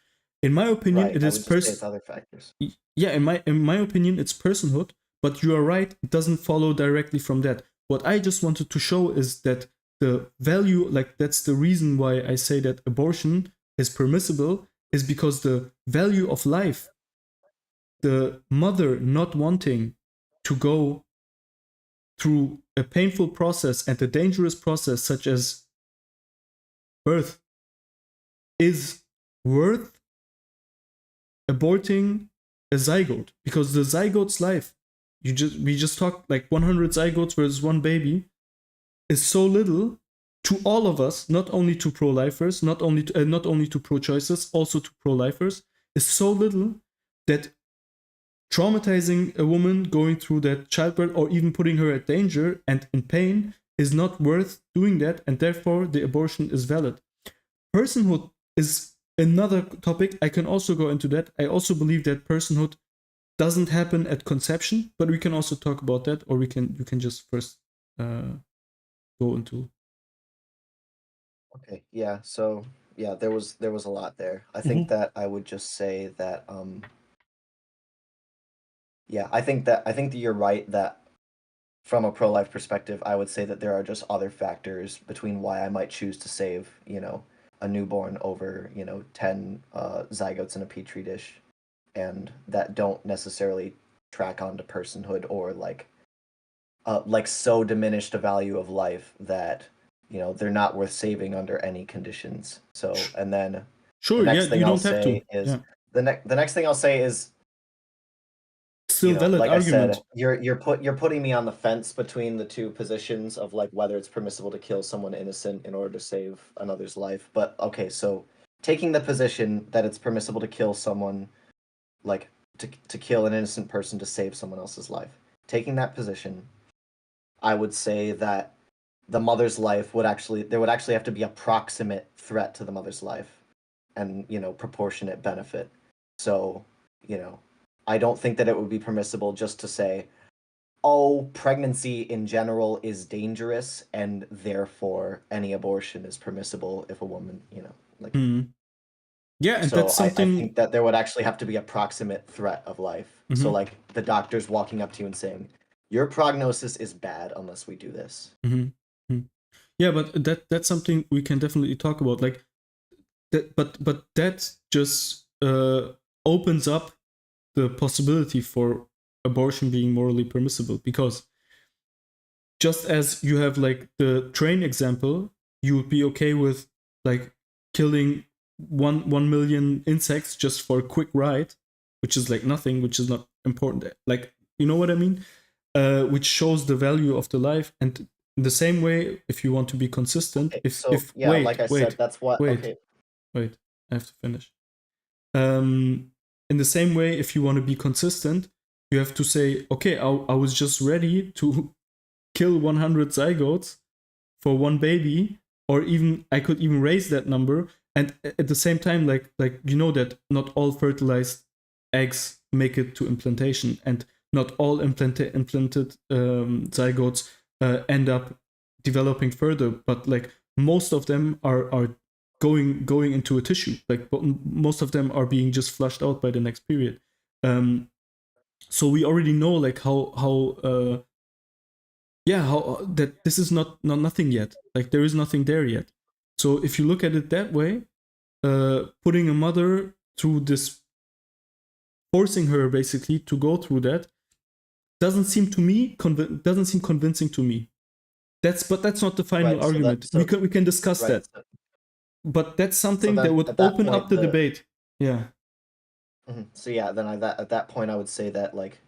In my opinion, it is other factors. Yeah, in my opinion, it's personhood. But you are right; it doesn't follow directly from that. What I just wanted to show is that the value, like that's the reason why I say that abortion is permissible, is because the value of life the mother not wanting to go through a painful process and a dangerous process such as birth is worth aborting a zygote, because the zygote's life, we just talked like 100 zygotes versus one baby, is so little to all of us, not only to pro-lifers, not only to pro-choicers, also to pro-lifers, is so little that traumatizing a woman going through that childbirth or even putting her at danger and in pain is not worth doing that, and therefore the abortion is valid. Personhood is another topic. I can also go into that. I also believe that personhood doesn't happen at conception, but we can also talk about that, or you can just first go into. Okay, yeah. So yeah, there was a lot there. I think that I would just say that yeah, I think that you're right that from a pro-life perspective, I would say that there are just other factors between why I might choose to save, a newborn over, 10 zygotes in a petri dish, and that don't necessarily track onto personhood or like so diminish the value of life that they're not worth saving under any conditions. So, and then sure, the next yeah, thing you I'll don't have say to. is Yeah. the next thing I'll say is, Still valid like argument. I said, you're putting me on the fence between the two positions of like whether it's permissible to kill someone innocent in order to save another's life. But okay, so taking the position that it's permissible to kill someone, like to kill an innocent person to save someone else's life. Taking that position, I would say that the mother's life there would actually have to be a proximate threat to the mother's life and, proportionate benefit. So, I don't think that it would be permissible just to say, oh, pregnancy in general is dangerous and therefore any abortion is permissible if a woman, like. Yeah, and So that's I something. think that there would actually have to be a proximate threat of life. So like the doctor's walking up to you and saying, your prognosis is bad unless we do this. Yeah, but that's something we can definitely talk about. Like that, but that just opens up the possibility for abortion being morally permissible, because just as you have like the train example, you would be okay with like killing 1 million insects just for a quick ride, which is like nothing, which is not important. Like, you know what I mean? Which shows the value of the life. And in the same way, if you want to be consistent, Okay, so if yeah, like I said, that's what. wait, Okay, wait, I have to finish. In the same way, if you want to be consistent, you have to say, okay, I was just ready to kill 100 zygotes for one baby, or even I could even raise that number. And at the same time, like that not all fertilized eggs make it to implantation, and not all implanted zygotes end up developing further, but like most of them are going into a tissue. Like most of them are being just flushed out by the next period. So we already know like how that this is not nothing yet. Like there is nothing there yet. So if you look at it that way, putting a mother through this, forcing her basically to go through that, doesn't seem convincing to me. But that's not the final right. argument. We can discuss Right. that. But that's So something that then would at that open point, up the debate. Yeah. So yeah, then at that point I would say that like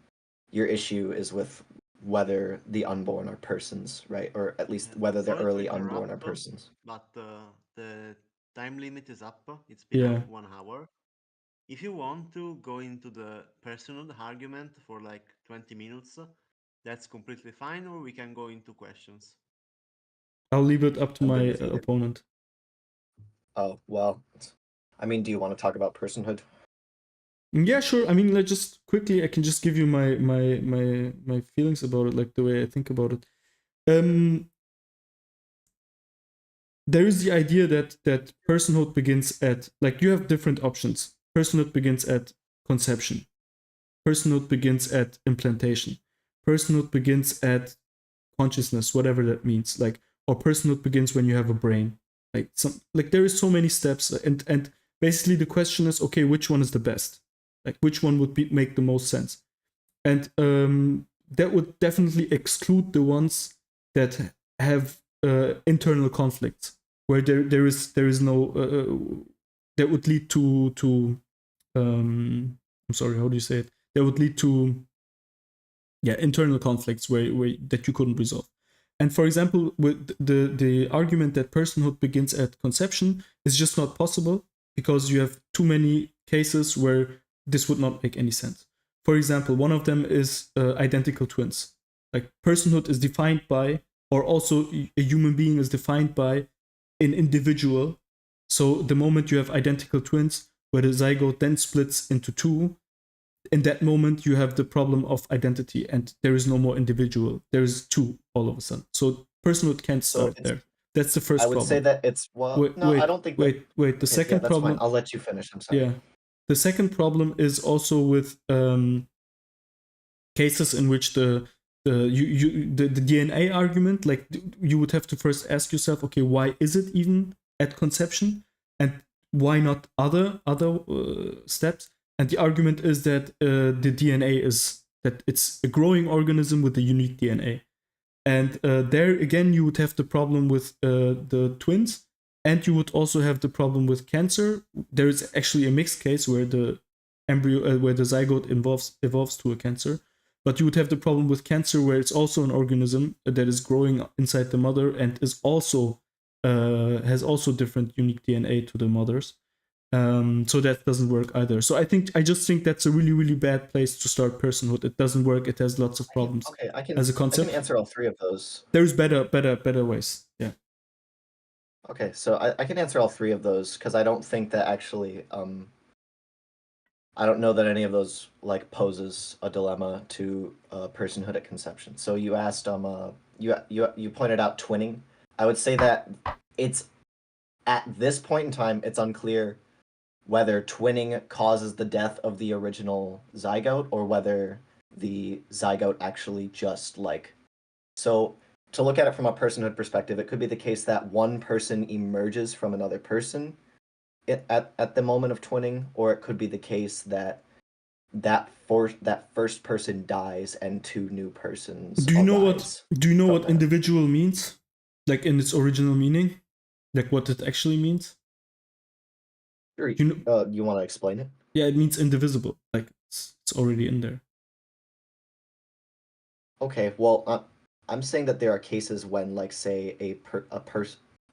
your issue is with whether the unborn are persons, right? Or at least whether the Sorry to early unborn are interrupt, persons. but the time limit is up. It's been Yeah. 1 hour. If you want to go into the personal argument for like 20 minutes, that's completely fine, or we can go into questions. I'll leave it up to I'm my good with either. opponent. Oh, well, I mean, do you want to talk about personhood? Yeah, sure. I mean, let's just quickly. I can just give you my feelings about it, like the way I think about it. There is the idea that personhood begins at, like, you have different options. Personhood begins at conception. Personhood begins at implantation. Personhood begins at consciousness, whatever that means. Like, or personhood begins when you have a brain. Like there is so many steps, and basically the question is, okay, which one is the best? Like which one would make the most sense? And that would definitely exclude the ones that have internal conflicts, where there is no that would lead to I'm sorry, how do you say it? That would lead to internal conflicts where that you couldn't resolve. And for example, with the argument that personhood begins at conception is just not possible because you have too many cases where this would not make any sense. For example, one of them is identical twins. Like personhood is defined by, or also a human being is defined by an individual. So the moment you have identical twins, where the zygote then splits into two, in that moment you have the problem of identity and there is no more individual. There is two all of a sudden. So personhood can't start there. That's the first I would problem. say that it's, well, I don't think that... Wait. The second that's problem... fine. I'll let you finish. I'm sorry. Yeah. The second problem is also with cases in which the DNA argument, like you would have to first ask yourself, okay, why is it even at conception, and why not other steps? And the argument is that the DNA is that it's a growing organism with a unique DNA, and there again you would have the problem with the twins, and you would also have the problem with cancer. There is actually a mixed case where the embryo, where the zygote evolves to a cancer. But you would have the problem with cancer where it's also an organism that is growing inside the mother and is also has also different unique DNA to the mothers. So that doesn't work either. So I just think that's a really, really bad place to start personhood. It doesn't work. It has lots of problems. Okay, as a concept. I can answer all three of those. There's better ways. Yeah. Okay, so I can answer all three of those because I don't think that actually I don't know that any of those like poses a dilemma to personhood at conception. So you asked you pointed out twinning. I would say that it's at this point in time it's unclear whether twinning causes the death of the original zygote or whether the zygote actually just like... So to look at it from a personhood perspective, it could be the case that one person emerges from another person at the moment of twinning, or it could be the case that that first person dies and two new persons Do you know arise what that. individual means? Like in its original meaning? Like what it actually means? Sure, you want to explain it? Yeah, it means indivisible. Like it's already in there. Okay, well, I'm saying that there are cases when, like, say,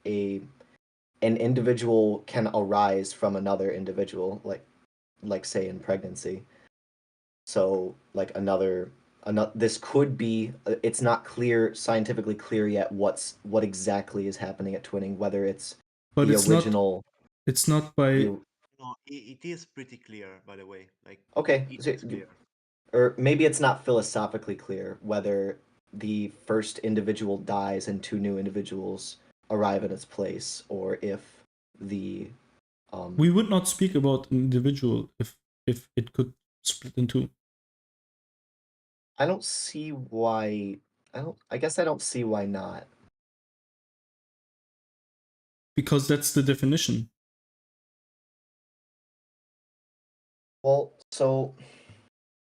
an individual can arise from another individual, like say in pregnancy. So, like another this could be. It's not scientifically clear yet what exactly is happening at twinning. Whether it's But the it's original. It's not by. No, it is pretty clear, by the way. Like, Okay, it's clear. Or maybe it's not philosophically clear whether the first individual dies and two new individuals arrive in its place, or if the We would not speak about an individual if it could split in two. I don't see why. I guess I don't see why not. Because that's the definition. Well, so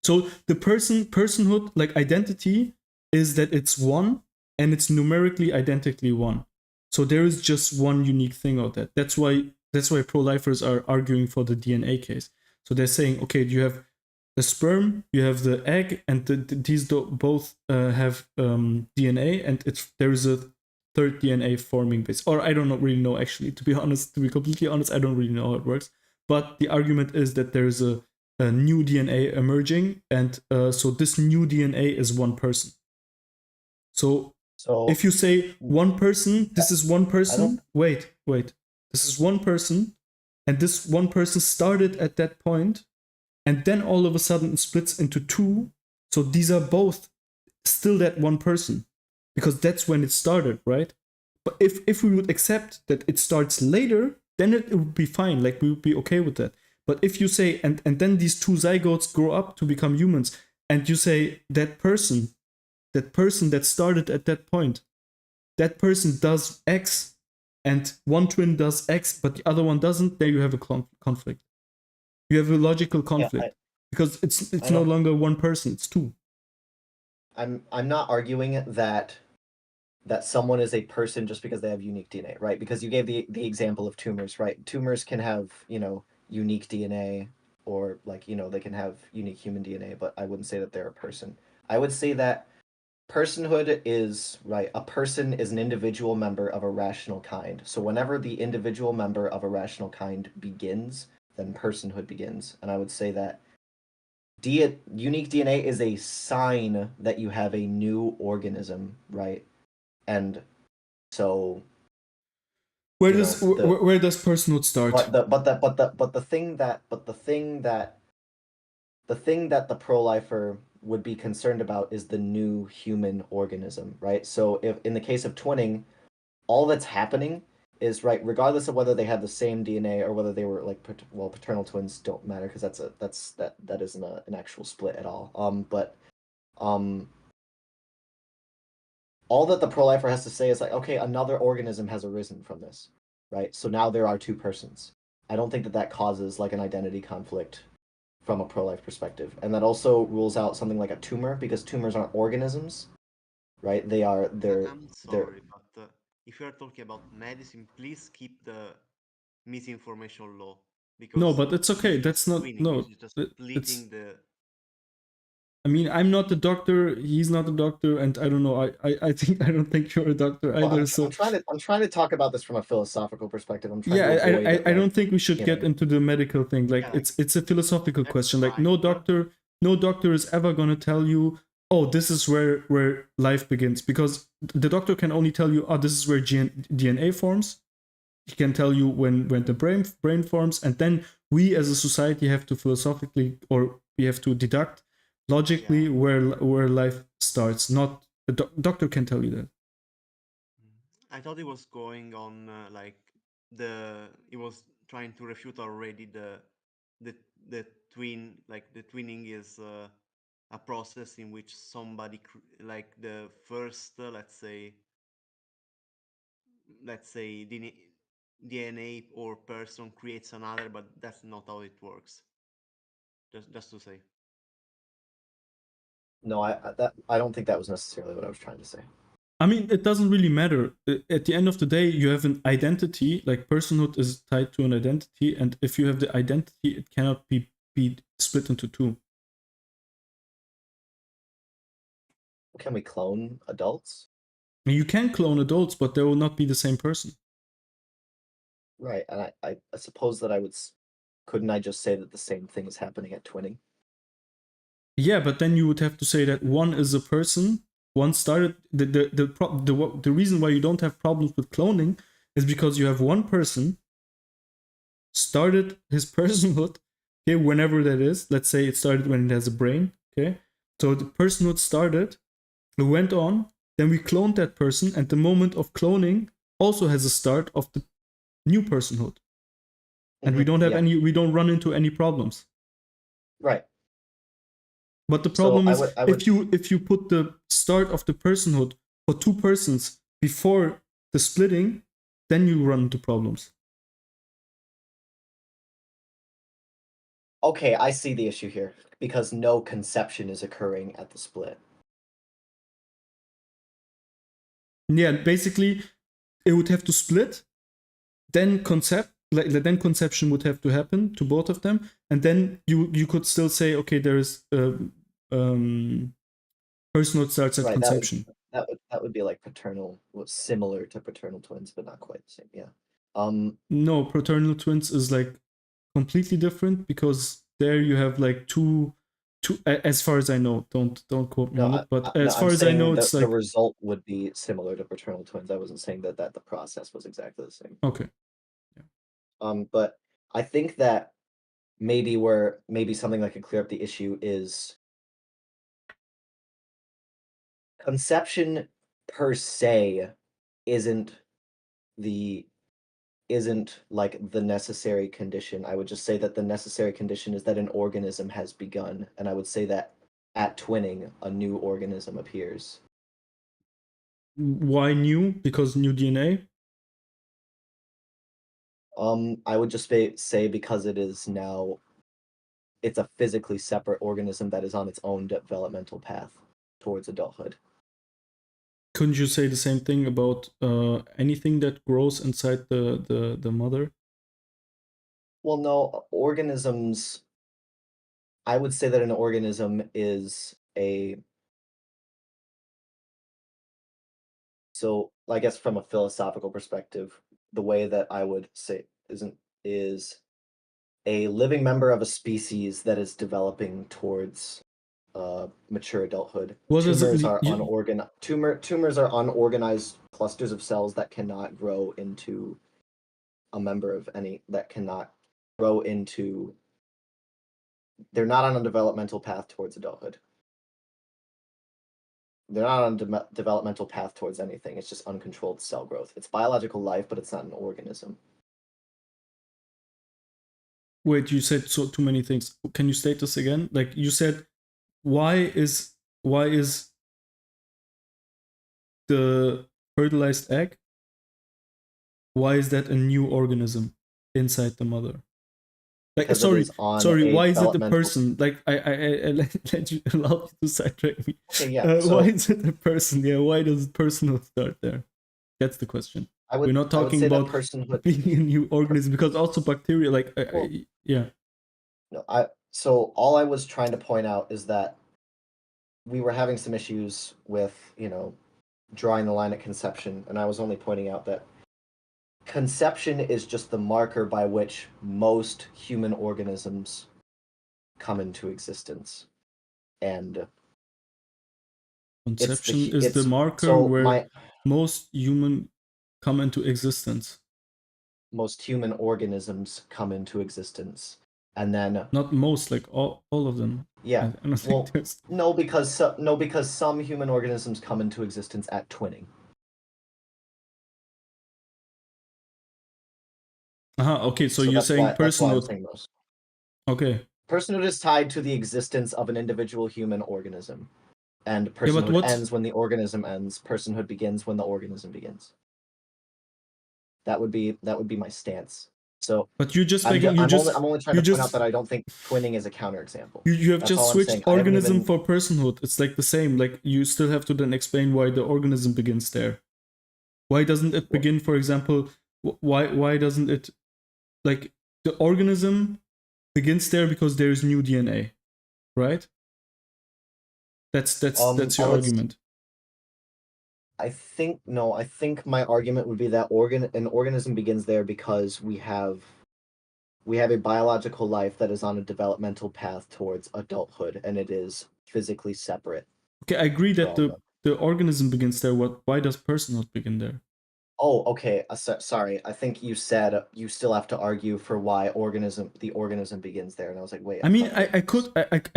the personhood, like identity, is that it's one and it's numerically identically one. So there is just one unique thing out there. That's why pro-lifers are arguing for the DNA case. So they're saying, okay, you have the sperm, you have the egg, and these both have DNA, and there is a third DNA forming base. Or I don't really know, actually. To be completely honest, I don't really know how it works. But the argument is that there is a new DNA emerging, and so this new DNA is one person. So if you say one person, this is one person. Wait. This is one person, and this one person started at that point, and then all of a sudden it splits into two. So these are both still that one person, because that's when it started, right? But if we would accept that it starts later, then it would be fine. Like we would be okay with that. But if you say, and then these two zygotes grow up to become humans, and you say that person that started at that point, that person does X, and one twin does X, but the other one doesn't, there you have a conflict. You have a logical conflict. because it's I no don't. longer one person, it's two. I'm not arguing that someone is a person just because they have unique DNA, right? Because you gave the example of tumors, right? Tumors can have, unique DNA, or like, they can have unique human DNA, but I wouldn't say that they're a person. I would say that personhood is, right, a person is an individual member of a rational kind. So whenever the individual member of a rational kind begins, then personhood begins. And I would say that unique DNA is a sign that you have a new organism, right? And so, Where you know, does where does personhood start? the thing that the pro-lifer would be concerned about is the new human organism, right? So if in the case of twinning, all that's happening is, right, regardless of whether they had the same DNA or whether they were like paternal twins don't matter, because that isn't an actual split at all. But um all that the pro-lifer has to say is like, okay, another organism has arisen from this, right? So now there are two persons. I don't think that that causes like an identity conflict from a pro-life perspective, and that also rules out something like a tumor, because tumors aren't organisms, right? I'm They're sorry, but if you are talking about medicine, please keep the misinformation law, No, because but it's this is okay. just That's not twinning. This no. is just It's splitting the. I mean, I'm not a doctor. He's not a doctor, and I don't know. I think I don't think you're a doctor well, either. I'm So trying to talk about this from a philosophical perspective. I'm trying yeah, to avoid I like, don't think we should get into the medical thing. Like Yeah, like, it's a philosophical that's question. Like fine. no doctor is ever gonna tell you, oh, this is where life begins, because the doctor can only tell you, oh, this is where DNA forms. He can tell you when the brain forms, and then we as a society have to philosophically, or we have to deduct logically Yeah. where life starts. Not a doctor can tell you that. I thought he was going on like he was trying to refute already the the the twinning is a process in which somebody like the first let's say DNA or person creates another, but that's not how it works. Just to say. no, I don't think that was necessarily what I was trying to say. I mean, it doesn't really matter. At the end of the day, you have an identity. Like personhood is tied to an identity, and if you have the identity, it cannot be split into two. Can we clone adults? I mean, you can clone adults, but they will not be the same person. Right, and I suppose that couldn't I just say that the same thing is happening at twinning? Yeah, but then you would have to say that one is a person. One started the reason why you don't have problems with cloning is because you have one person started his personhood, okay, whenever that is. Let's say it started when it has a brain, okay. So the personhood started, it went on, then we cloned that person, and the moment of cloning also has a start of the new personhood, and we don't have Yeah. we don't run into any problems. Right. But the So problem is, I would if you put the start of the personhood for two persons before the splitting, then you run into problems. Okay, I see the issue here, because no conception is occurring at the split. Yeah, basically, it would have to split, then then conception would have to happen to both of them, and then you could still say, okay, there is personhood starts at Right, conception. that would be like similar to paternal twins, but not quite the same. Yeah. No, paternal twins is like completely different, because there you have like two, as far as I know, don't quote me on it, but no, as far I'm as I know, saying it's that like the result would be similar to paternal twins. I wasn't saying that the process was exactly the same. okay. But I think that maybe something that could clear up the issue is conception per se isn't the isn't like the necessary condition. I would just say that the necessary condition is that an organism has begun, and I would say that at twinning a new organism appears. Why new? Because new DNA. I would just say because it is now it's a physically separate organism that is on its own developmental path towards adulthood. Couldn't you say the same thing about anything that grows inside the mother? Well, no, organisms, I would say that an organism is so I guess from a philosophical perspective, the way that I would say is a living member of a species that is developing towards mature adulthood. What does it Tumors mean? are tumors are unorganized clusters of cells that cannot grow into a member of any that cannot grow into. They're not on a developmental path towards adulthood. They're not on a developmental path towards anything. It's just uncontrolled cell growth. It's biological life, but it's not an organism. Wait, you said too many things. Can you state this again? Like you said, why is the fertilized egg? Why is that a new organism inside the mother? Like, sorry. Why is it the person? Like, I let you allow you to sidetrack me. Okay, yeah. Why is it the person? Yeah, why does personhood start there? That's the question. We're not talking about being a new organism, because also bacteria, like, yeah. No, so all I was trying to point out is that we were having some issues with, drawing the line at conception, and I was only pointing out that conception is just the marker by which most human organisms come into existence. And conception is the marker where most human come into existence. Most human organisms come into existence. And then not most, like all of them. Yeah. No, because some human organisms come into existence at twinning. Okay, so you're saying personhood. Okay. Personhood is tied to the existence of an individual human organism. And personhood ends when the organism ends. Personhood begins when the organism begins. That would be my stance. So, but you just I'm only trying to point out that I don't think twinning is a counterexample. You have just switched organism for personhood. It's like the same. Like you still have to then explain why the organism begins there. Why doesn't it begin, for example? Why doesn't it, like, the organism begins there because there is new DNA, right? That's your argument. I think my argument would be that an organism begins there because we have a biological life that is on a developmental path towards adulthood, and it is physically separate. Okay, I agree that the organism begins there. Why does personhood begin there? Oh, okay. Sorry. I think you said you still have to argue for why the organism begins there, and I was like, wait. I mean, I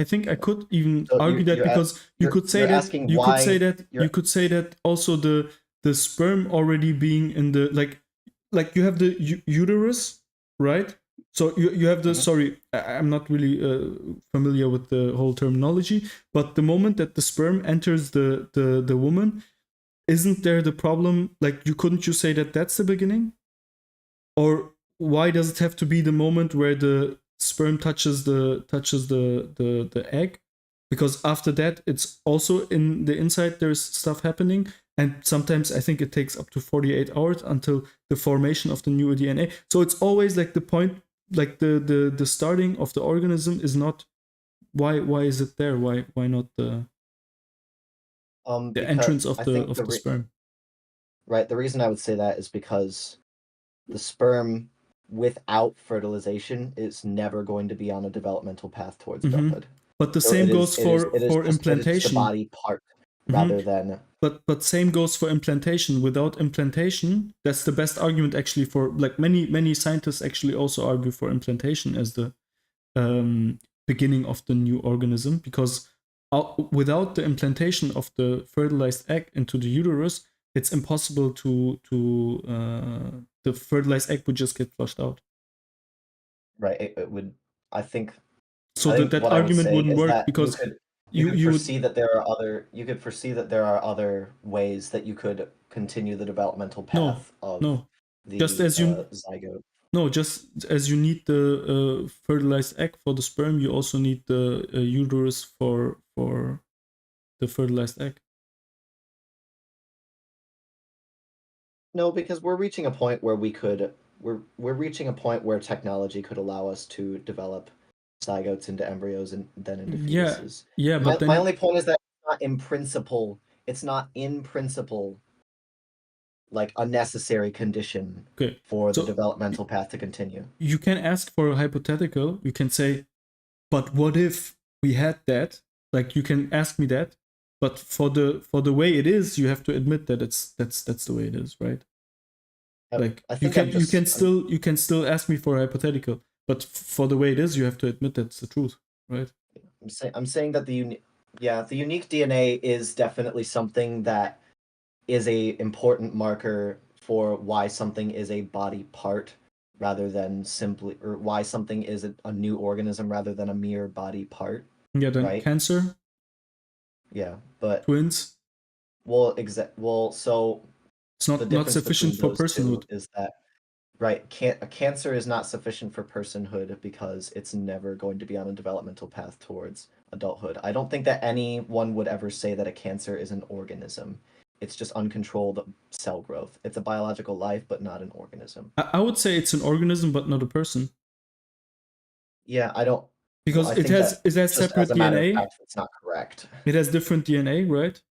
think I could even argue that, because you could say that also the sperm already being in the like you have the uterus, right? So you have the sorry, I'm not really familiar with the whole terminology, but the moment that the sperm enters the woman, isn't there the problem? Like, couldn't you say that that's the beginning? Or why does it have to be the moment where the sperm touches the egg? Because after that, it's also in the inside, there's stuff happening. And sometimes I think it takes up to 48 hours until the formation of the new DNA. So it's always like the point, like the starting of the organism is not, why is it there? Why not the entrance of the sperm? Right. The reason I would say that is because the sperm, without fertilization, is never going to be on a developmental path towards adulthood. But the same goes for implantation. It's the body part rather than. But same goes for implantation. Without implantation, that's the best argument actually for, like, many scientists actually also argue for implantation as the beginning of the new organism, because without the implantation of the fertilized egg into the uterus, it's impossible to the fertilized egg would just get flushed out. Right. It would. I think. So that argument wouldn't work, because you could foresee that there are other ways that you could continue the developmental path of the just as you zygote. No, just as you need the fertilized egg for the sperm, you also need the uterus for the fertilized egg. No, because we're reaching a point where we're reaching a point where technology could allow us to develop zygotes into embryos and then into Yeah, fetuses. yeah, My, but then my only point is that it's not in principle like a necessary condition okay. for the So developmental path to continue. you can ask for a hypothetical. You can say, but what if we had that? Like you can ask me that, but for the way it is, you have to admit that that's the way it is, right? Like I think I'm you just can still ask me for a hypothetical, but for the way it is, you have to admit that's the truth, right? I'm saying that the unique DNA is definitely something that is a important marker for why something is a body part rather than simply, or why something is a new organism rather than a mere body part. Yeah, then Right? cancer, Yeah, but twins. so It's the not difference sufficient between for those two personhood. is that a cancer is not sufficient for personhood because it's never going to be on a developmental path towards adulthood. I don't think that anyone would ever say that a cancer is an organism. It's just uncontrolled cell growth. It's a biological life, but not an organism. I would say it's an organism, but not a person, Yeah, I don't. Well, because I think that it has just as separate a matter of DNA. fact, it's not correct. It has different DNA, right?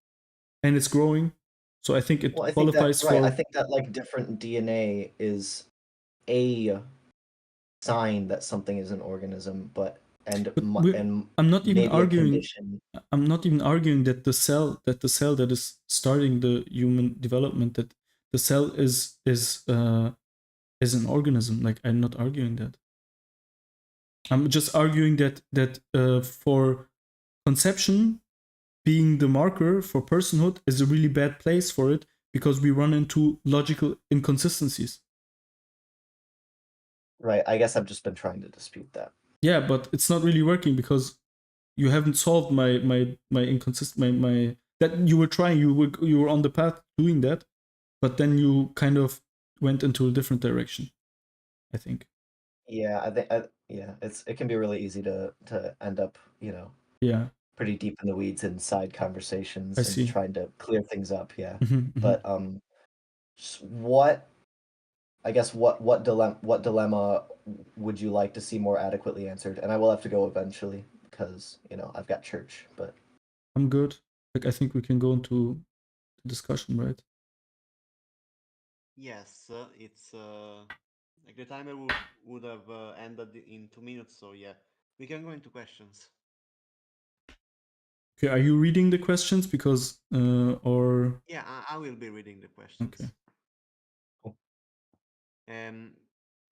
And it's growing. So I think it Well, qualifies I for. think that like different DNA is a sign that something is an organism, but But I'm not even maybe a arguing. condition. I'm not even arguing that the cell that is starting the human development, that the cell is an organism. Like I'm not arguing that. I'm just arguing that for conception being the marker for personhood is a really bad place for it because we run into logical inconsistencies. Right. I guess I've just been trying to dispute that. Yeah, but it's not really working because you haven't solved my inconsistent my that you were trying, you were on the path doing that, but then you kind of went into a different direction, I think. Yeah, it can be really easy to end up, Yeah, pretty deep in the weeds in side I conversations and see. trying to clear things up, yeah. Mhm. But what I guess what dilemma would you like to see more adequately answered? And I will have to go eventually because, I've got church, but I'm good. Like I think we can go into the discussion, right? Yes, it's like the timer would have ended in 2 minutes, so yeah, we can go into questions. Okay, are you reading the questions because or Yeah, I will be reading the okay. questions. Um,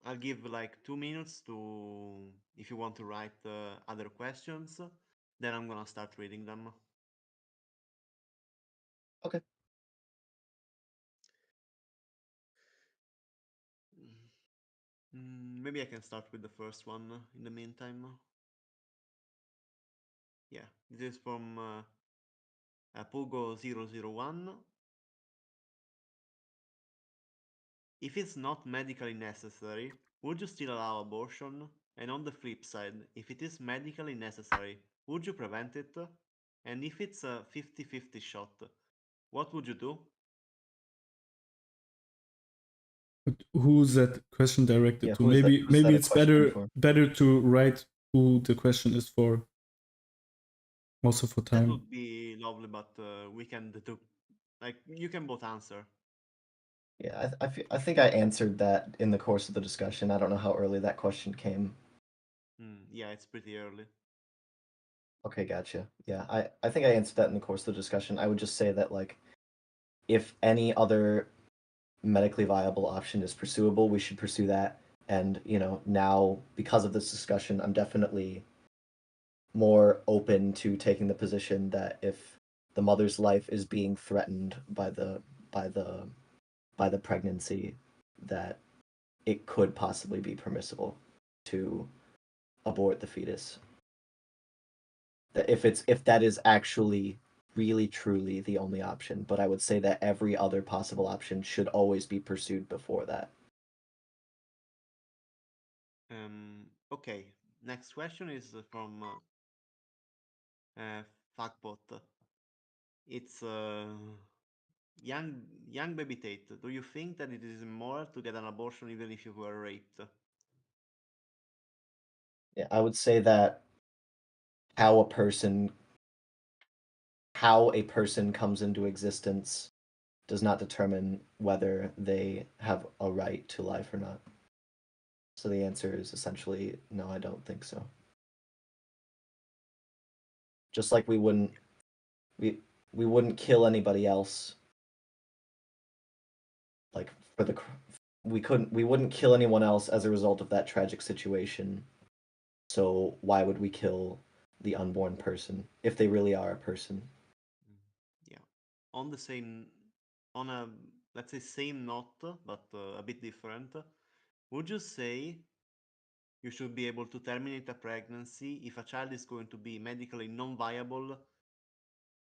I'll give like 2 minutes to if you want to write other questions. Then I'm gonna start reading them. okay. Maybe I can start with the first one in the meantime. Yeah, this is from Pugo001. If it's not medically necessary, would you still allow abortion? And on the flip side, if it is medically necessary, would you prevent it? And if it's a 50-50 shot, what would you do? But who's that question directed Yeah, to? Maybe who's that a it's question for? better to write who the question is for, also for That time. would be lovely, but we can do like you can both answer. Yeah, I think I answered that in the course of the discussion. I don't know how early that question came. Yeah, it's pretty early. Okay, gotcha. Yeah, I think I answered that in the course of the discussion. I would just say that like if any other medically viable option is pursuable, we should pursue that. And, now because of this discussion, I'm definitely more open to taking the position that if the mother's life is being threatened by the by the pregnancy, that it could possibly be permissible to abort the fetus. That if that is actually really truly the only option, but I would say that every other possible option should always be pursued before that. Okay, next question is from Fuckbot. It's young baby Tate. Do you think that it is immoral to get an abortion even if you were raped? Yeah, I would say that how a person comes into existence does not determine whether they have a right to life or not. So the answer is essentially no, I don't think so. Just like we wouldn't kill anybody else, like for the we wouldn't kill anyone else as a result of that tragic situation. So why would we kill the unborn person if they really are a person? Yeah. On the same, on a, let's say, same note, but a bit different, would you say you should be able to terminate a pregnancy if a child is going to be medically non-viable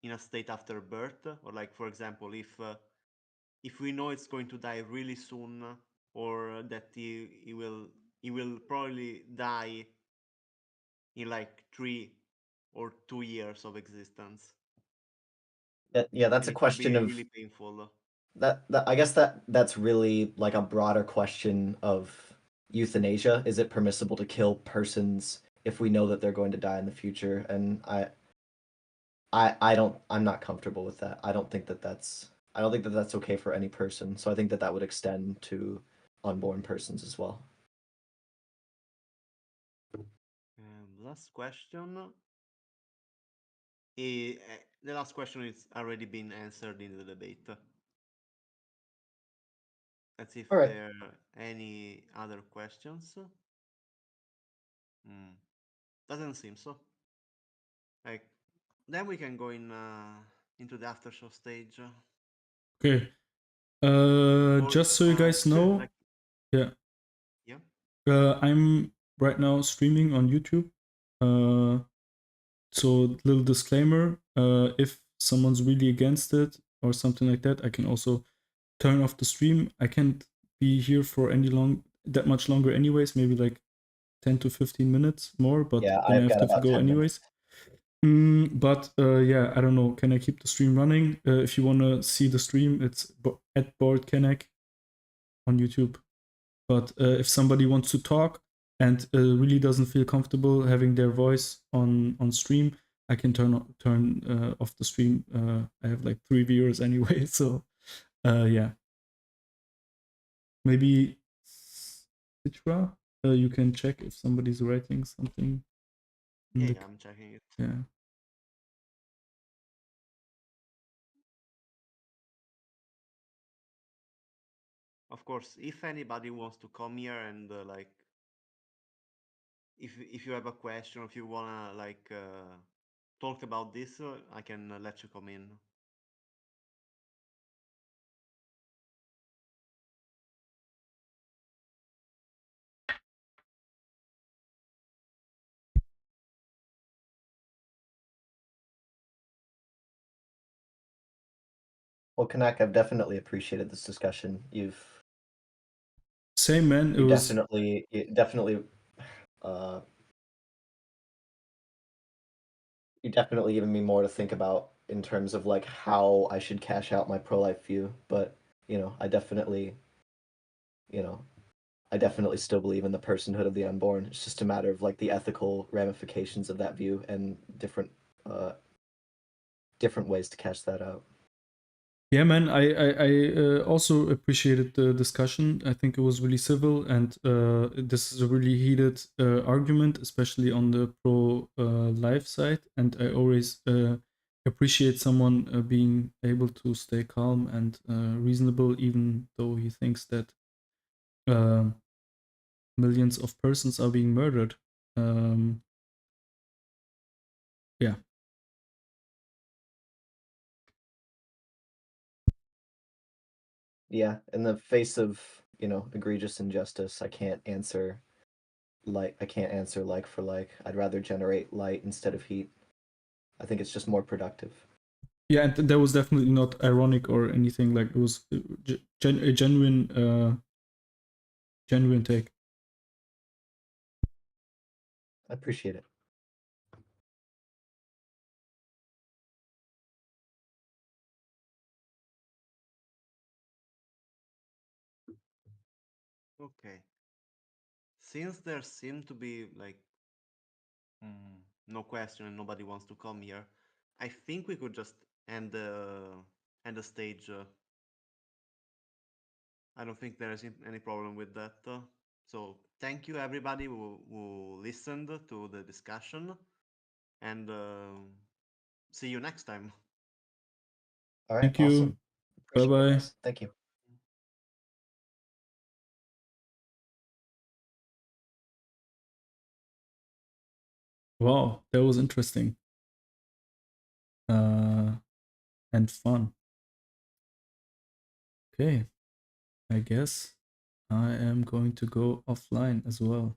in a state after birth? Or like, for example, if we know it's going to die really soon, or that he will probably die in like 3 or 2 years of existence, Yeah, that's and a it will question be of really painful. that I guess that's really like a broader question of euthanasia. Is it permissible to kill persons if we know that they're going to die in the future? And I'm not comfortable with that. I don't think that that's okay for any person. So I think that that would extend to unborn persons as well. Last question. The last question is already been answered in the debate. Let's see if All right. there are any other questions. Doesn't seem so. Like, then we can go into the after show stage. Okay. Or Just so you guys know, like, yeah. yeah. I'm right now streaming on YouTube. So little disclaimer, if someone's really against it or something like that, I can also turn off the stream. I can't be here for that much longer anyways, maybe like 10 to 15 minutes more, but Yeah, then I I've have got to about go 10 anyways. But yeah, I don't know. Can I keep the stream running? If you want to see the stream, it's at BoardConnect on YouTube. But if somebody wants to talk and really doesn't feel comfortable having their voice on stream, I can turn off the stream. I have like 3 viewers anyway, so yeah. Maybe Citra, you can check if somebody's writing something. Yeah, I'm checking it. Yeah. Of course, if anybody wants to come here and like, if you have a question, if you wanna like talk about this, I can let you come in. Well, Kanak, I've definitely appreciated this discussion. Same, man. It was uh, you definitely given me more to think about in terms of like how I should cash out my pro-life view. But I definitely, you know, I definitely still believe in the personhood of the unborn. It's just a matter of like the ethical ramifications of that view and different ways to cash that out. Yeah, man. I also appreciated the discussion. I think it was really civil, and this is a really heated argument, especially on the pro life side. And I always appreciate someone being able to stay calm and reasonable, even though he thinks that millions of persons are being murdered. Yeah. Yeah, in the face of egregious injustice, I can't answer like for like. I'd rather generate light instead of heat. I think it's just more productive. Yeah, and that was definitely not ironic or anything. Like, it was a genuine take. I appreciate it. Okay. Since there seem to be like no question and nobody wants to come here, I think we could just end the stage. I don't think there is any problem with that. So thank you everybody who listened to the discussion, and see you next time. All right. Thank you. Awesome. Appreciate it, Bye-bye. guys. Thank you. Wow, that was interesting. And fun. Okay, I guess I am going to go offline as well.